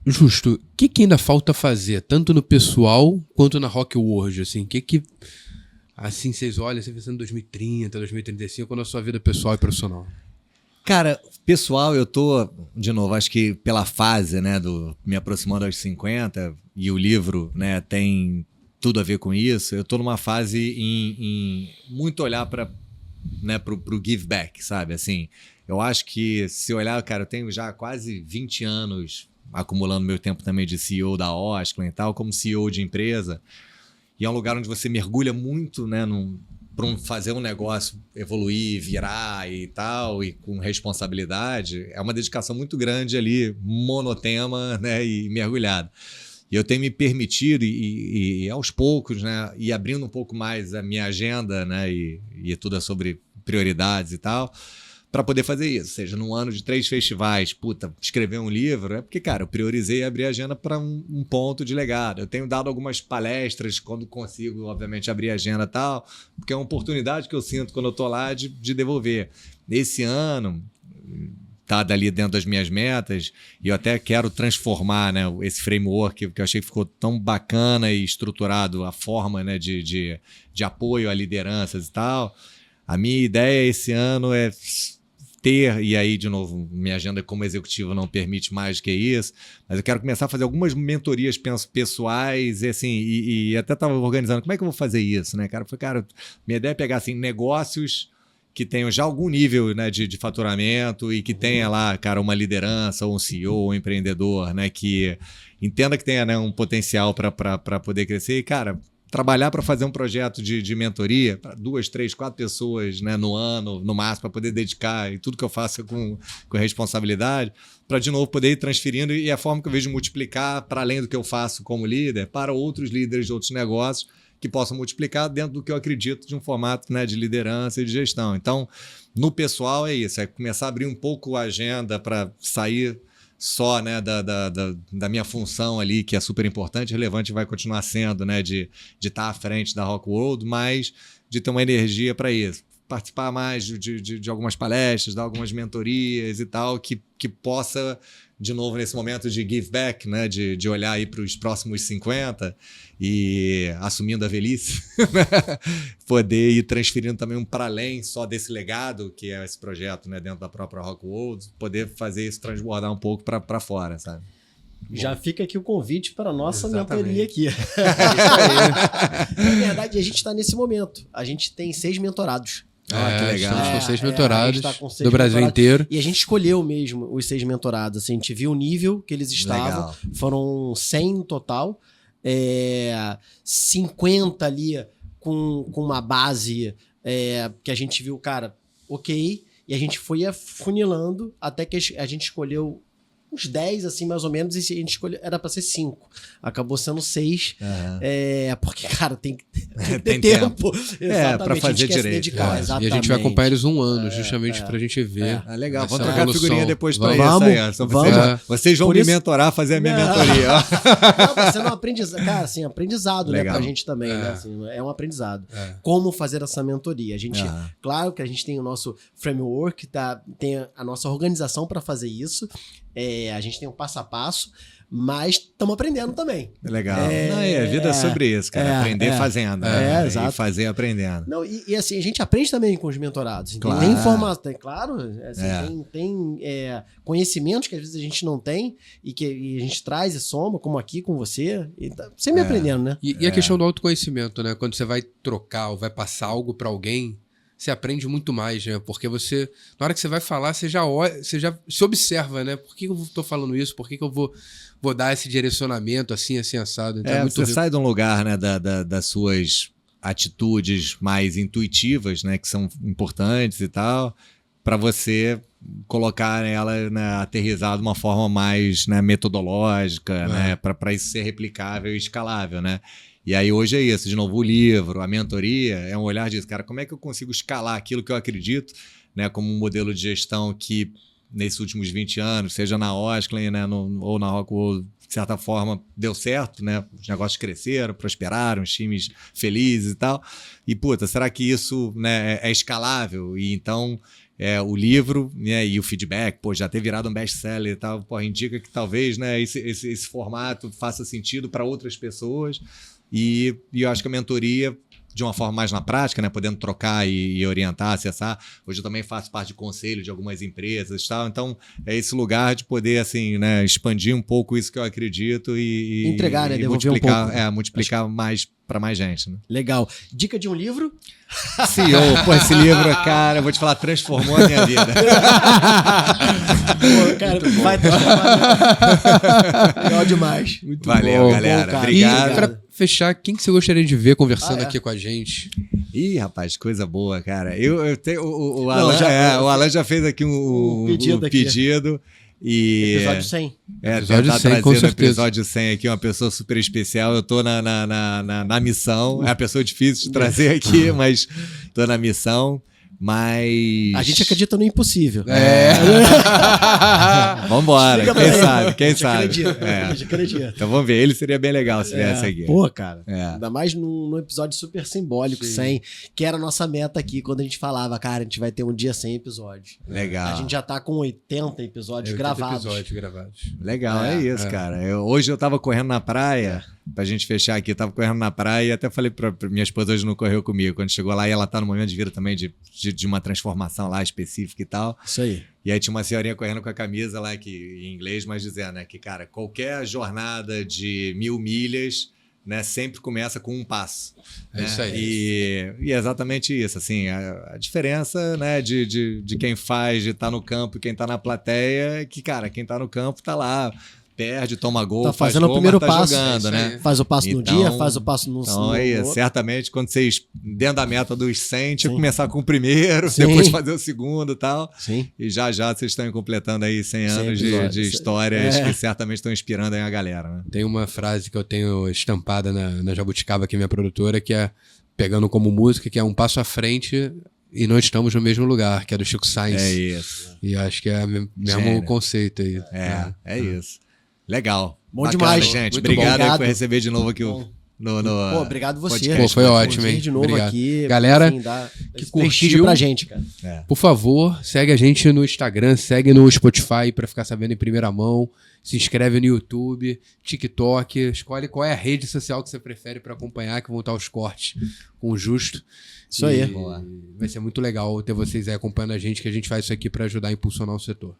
Justo, o que ainda falta fazer, tanto no pessoal quanto na Rock World, assim, assim, vocês olham, você pensando em 2030, 2035, quando a sua vida pessoal e profissional? Cara, pessoal, eu tô, de novo, acho que pela fase, né, me aproximando aos 50, e o livro, né, tem tudo a ver com isso, eu tô numa fase em muito olhar pro give back, sabe, assim, eu acho que se olhar, cara, eu tenho já quase 20 anos acumulando meu tempo também de CEO da Osclan e tal, como CEO de empresa. E é um lugar onde você mergulha muito, né, para fazer um negócio evoluir, virar e tal, e com responsabilidade. É uma dedicação muito grande ali, monotema, né, e mergulhado. E eu tenho me permitido, e aos poucos, né, e abrindo um pouco mais a minha agenda, né, e tudo é sobre prioridades e tal, para poder fazer isso. Ou seja, num ano de 3 festivais, escrever um livro, é porque, cara, eu priorizei e abri a agenda para um ponto de legado. Eu tenho dado algumas palestras quando consigo, obviamente, abrir a agenda e tal, porque é uma oportunidade que eu sinto quando eu tô lá de devolver. Esse ano, tá dali dentro das minhas metas, e eu até quero transformar, né, esse framework que eu achei que ficou tão bacana e estruturado, a forma, né, de apoio a lideranças e tal. A minha ideia esse ano é e aí, de novo, minha agenda como executivo não permite mais do que isso, mas eu quero começar a fazer algumas mentorias pessoais, e assim, e até estava organizando, como é que eu vou fazer isso, né, cara? Eu falei, cara, minha ideia é pegar, assim, negócios que tenham já algum nível, né, de faturamento e que tenha lá, cara, uma liderança, ou um CEO, um empreendedor, né, que entenda que tenha, né, um potencial para poder crescer e, cara, trabalhar para fazer um projeto de mentoria para 2, 3, 4 pessoas, né, no ano, no máximo, para poder dedicar e tudo que eu faço com responsabilidade, para de novo poder ir transferindo e a forma que eu vejo multiplicar para além do que eu faço como líder, para outros líderes de outros negócios que possam multiplicar dentro do que eu acredito de um formato, né, de liderança e de gestão. Então, no pessoal é isso, é começar a abrir um pouco a agenda para sair só, né, da minha função ali, que é super importante, relevante, vai continuar sendo, né, de estar à frente da Rock World, mas de ter uma energia para isso. Participar mais de algumas palestras, dar algumas mentorias e tal, que possa, de novo, nesse momento de give back, né, de olhar aí para os próximos 50 e assumindo a velhice, poder ir transferindo também para além só desse legado que é esse projeto, né, dentro da própria Rock World, poder fazer isso transbordar um pouco para fora, sabe? Já fica aqui o convite para a nossa Exatamente. mentoria aqui. Na verdade, a gente está nesse momento. A gente tem 6 mentorados. Que legal. Estamos com 6 a gente mentorados tá com 6 do Brasil mentorados. inteiro. E a gente escolheu mesmo os 6 mentorados. Assim, a gente viu o nível que eles estavam. Legal. Foram 100 no total. 50 ali com uma base que a gente viu, cara, ok. E a gente foi afunilando até que a gente escolheu uns 10, assim, mais ou menos, e a gente escolheu, era pra ser 5. Acabou sendo 6. Porque, cara, tem que ter tempo. Exatamente, pra fazer a gente quer se direito. dedicar, E a exatamente. gente vai acompanhar eles um ano, justamente pra gente ver. Legal, essa vamos trocar evolução. figurinha depois pra Vamos, isso aí. Só vamos. Vocês vão Por me isso- mentorar, fazer a minha Não. mentoria. Não, tá sendo um aprendizado, cara, assim, aprendizado, né, Legal. pra gente também, né, assim, é um aprendizado. É. Como fazer essa mentoria. A gente, Aham. claro que a gente tem o nosso framework, tem a nossa organização para fazer isso, a gente tem um passo a passo, mas estamos aprendendo também. Legal. A vida é sobre isso, cara. Aprender fazendo. Né? exato. E fazer aprendendo. Não, e assim, a gente aprende também com os mentorados. Então, Claro. tem informação, claro, assim, tem conhecimentos que às vezes a gente não tem e a gente traz e soma, como aqui com você. E tá sempre aprendendo, né? E a questão do autoconhecimento, né? Quando você vai trocar ou vai passar algo pra alguém, você aprende muito mais, né? Porque você, na hora que você vai falar, você já olha, você já se observa, né? Por que eu tô falando isso? Por que eu vou dar esse direcionamento assim, assado? Então, muito Você sai de um lugar, né, das suas atitudes mais intuitivas, né, que são importantes e tal, para você colocar ela, né, aterrizar de uma forma mais, né, metodológica, né, para isso ser replicável e escalável, né? E aí hoje é isso, de novo, o livro, a mentoria, é um olhar disso, cara, como é que eu consigo escalar aquilo que eu acredito, né, como um modelo de gestão que, nesses últimos 20 anos, seja na Osklen, né, ou na Rockwool, de certa forma, deu certo, né, os negócios cresceram, prosperaram, os times felizes e tal, e, puta, será que isso, né, é escalável? E então, o livro, né, e o feedback, pô, já ter virado um best-seller e tal, pô, indica que talvez, né, esse formato faça sentido para outras pessoas. E eu acho que a mentoria, de uma forma mais na prática, né, podendo trocar e orientar, acessar. Hoje eu também faço parte de conselho de algumas empresas e tal. Então, é esse lugar de poder, assim, né, expandir um pouco isso que eu acredito e Entregar, né, e devolver multiplicar, um pouco. multiplicar mais para mais gente, né? Legal. Dica de um livro? CEO, pô, esse livro, cara, eu vou te falar, transformou a minha vida. Pô, cara, vai transformar. Legal demais. Valeu, bom, galera. cara. E Obrigado. pra fechar, quem que você gostaria de ver conversando aqui com a gente? Ih, rapaz, coisa boa, cara. Eu tenho o Não, Alan, o Alan já fez aqui um pedido aqui. pedido. E Episódio 100. Episódio tentar 100, trazer com no certeza. episódio 100 aqui uma pessoa super especial. Eu tô na missão. É uma pessoa difícil de trazer aqui, mas tô na missão. Mas A gente acredita no impossível. Vambora, Explica pra quem ele. sabe, quem A gente sabe. acredita, É. A gente acredita. Então vamos ver, ele seria bem legal se viesse aqui. Pô, cara. É. Ainda mais num episódio super simbólico, 100, que era a nossa meta aqui, quando a gente falava, cara, a gente vai ter um dia 100 episódios. Legal. A gente já tá com 80 episódios gravados. gravados. Legal, é isso, cara. Hoje eu tava correndo na praia, pra gente fechar aqui, tava correndo na praia e até falei pra minha esposa hoje não correu comigo. Quando chegou lá, e ela tá no momento de vida também de uma transformação lá específica e tal. Isso aí. E aí tinha uma senhorinha correndo com a camisa lá, que, em inglês, mas dizendo, né, que, cara, qualquer jornada de 1000 milhas, né, sempre começa com um passo. É né? isso aí. E é exatamente isso, assim, a diferença, né, de quem faz, de estar no campo e quem tá na plateia, é que, cara, quem tá no campo tá lá, perde, toma gol, Tá faz fazendo gol, o primeiro mas tá passo. jogando, É isso né? aí. Faz o passo no Então- dia, faz o passo no Então, no aí, outro. certamente, quando vocês, dentro da meta dos 100, tinha que Sim. começar com o primeiro, Sim. depois fazer o segundo e tal. Sim. E já vocês estão completando aí 100 100 anos episódios. de histórias É. que certamente estão inspirando aí a galera, né? Tem uma frase que eu tenho estampada na Jabuticaba, que é minha produtora, que é, pegando como música, que é um passo à frente e não estamos no mesmo lugar, que é do Chico Sainz. É isso. E acho que é o mesmo Gênio. conceito aí. É isso. Legal. Bom Bacana, demais. gente. Muito Obrigado bom. aí por receber de novo aqui no Pô, obrigado você. podcast. Pô, foi ótimo, hein? De novo Obrigado. aqui. Galera dá que esse prestígio curtiu, pra gente, cara. Por favor, segue a gente no Instagram, segue no Spotify pra ficar sabendo em primeira mão. Se inscreve no YouTube, TikTok, escolhe qual é a rede social que você prefere pra acompanhar, que vão estar os cortes com o Justo. Isso aí. Vai ser muito legal ter vocês aí acompanhando a gente, que a gente faz isso aqui pra ajudar a impulsionar o setor.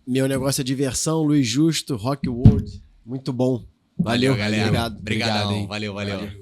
Meu negócio é diversão, Luiz Justo, Rock World. Muito bom. Valeu, galera. Obrigado. Obrigadão. hein? Valeu.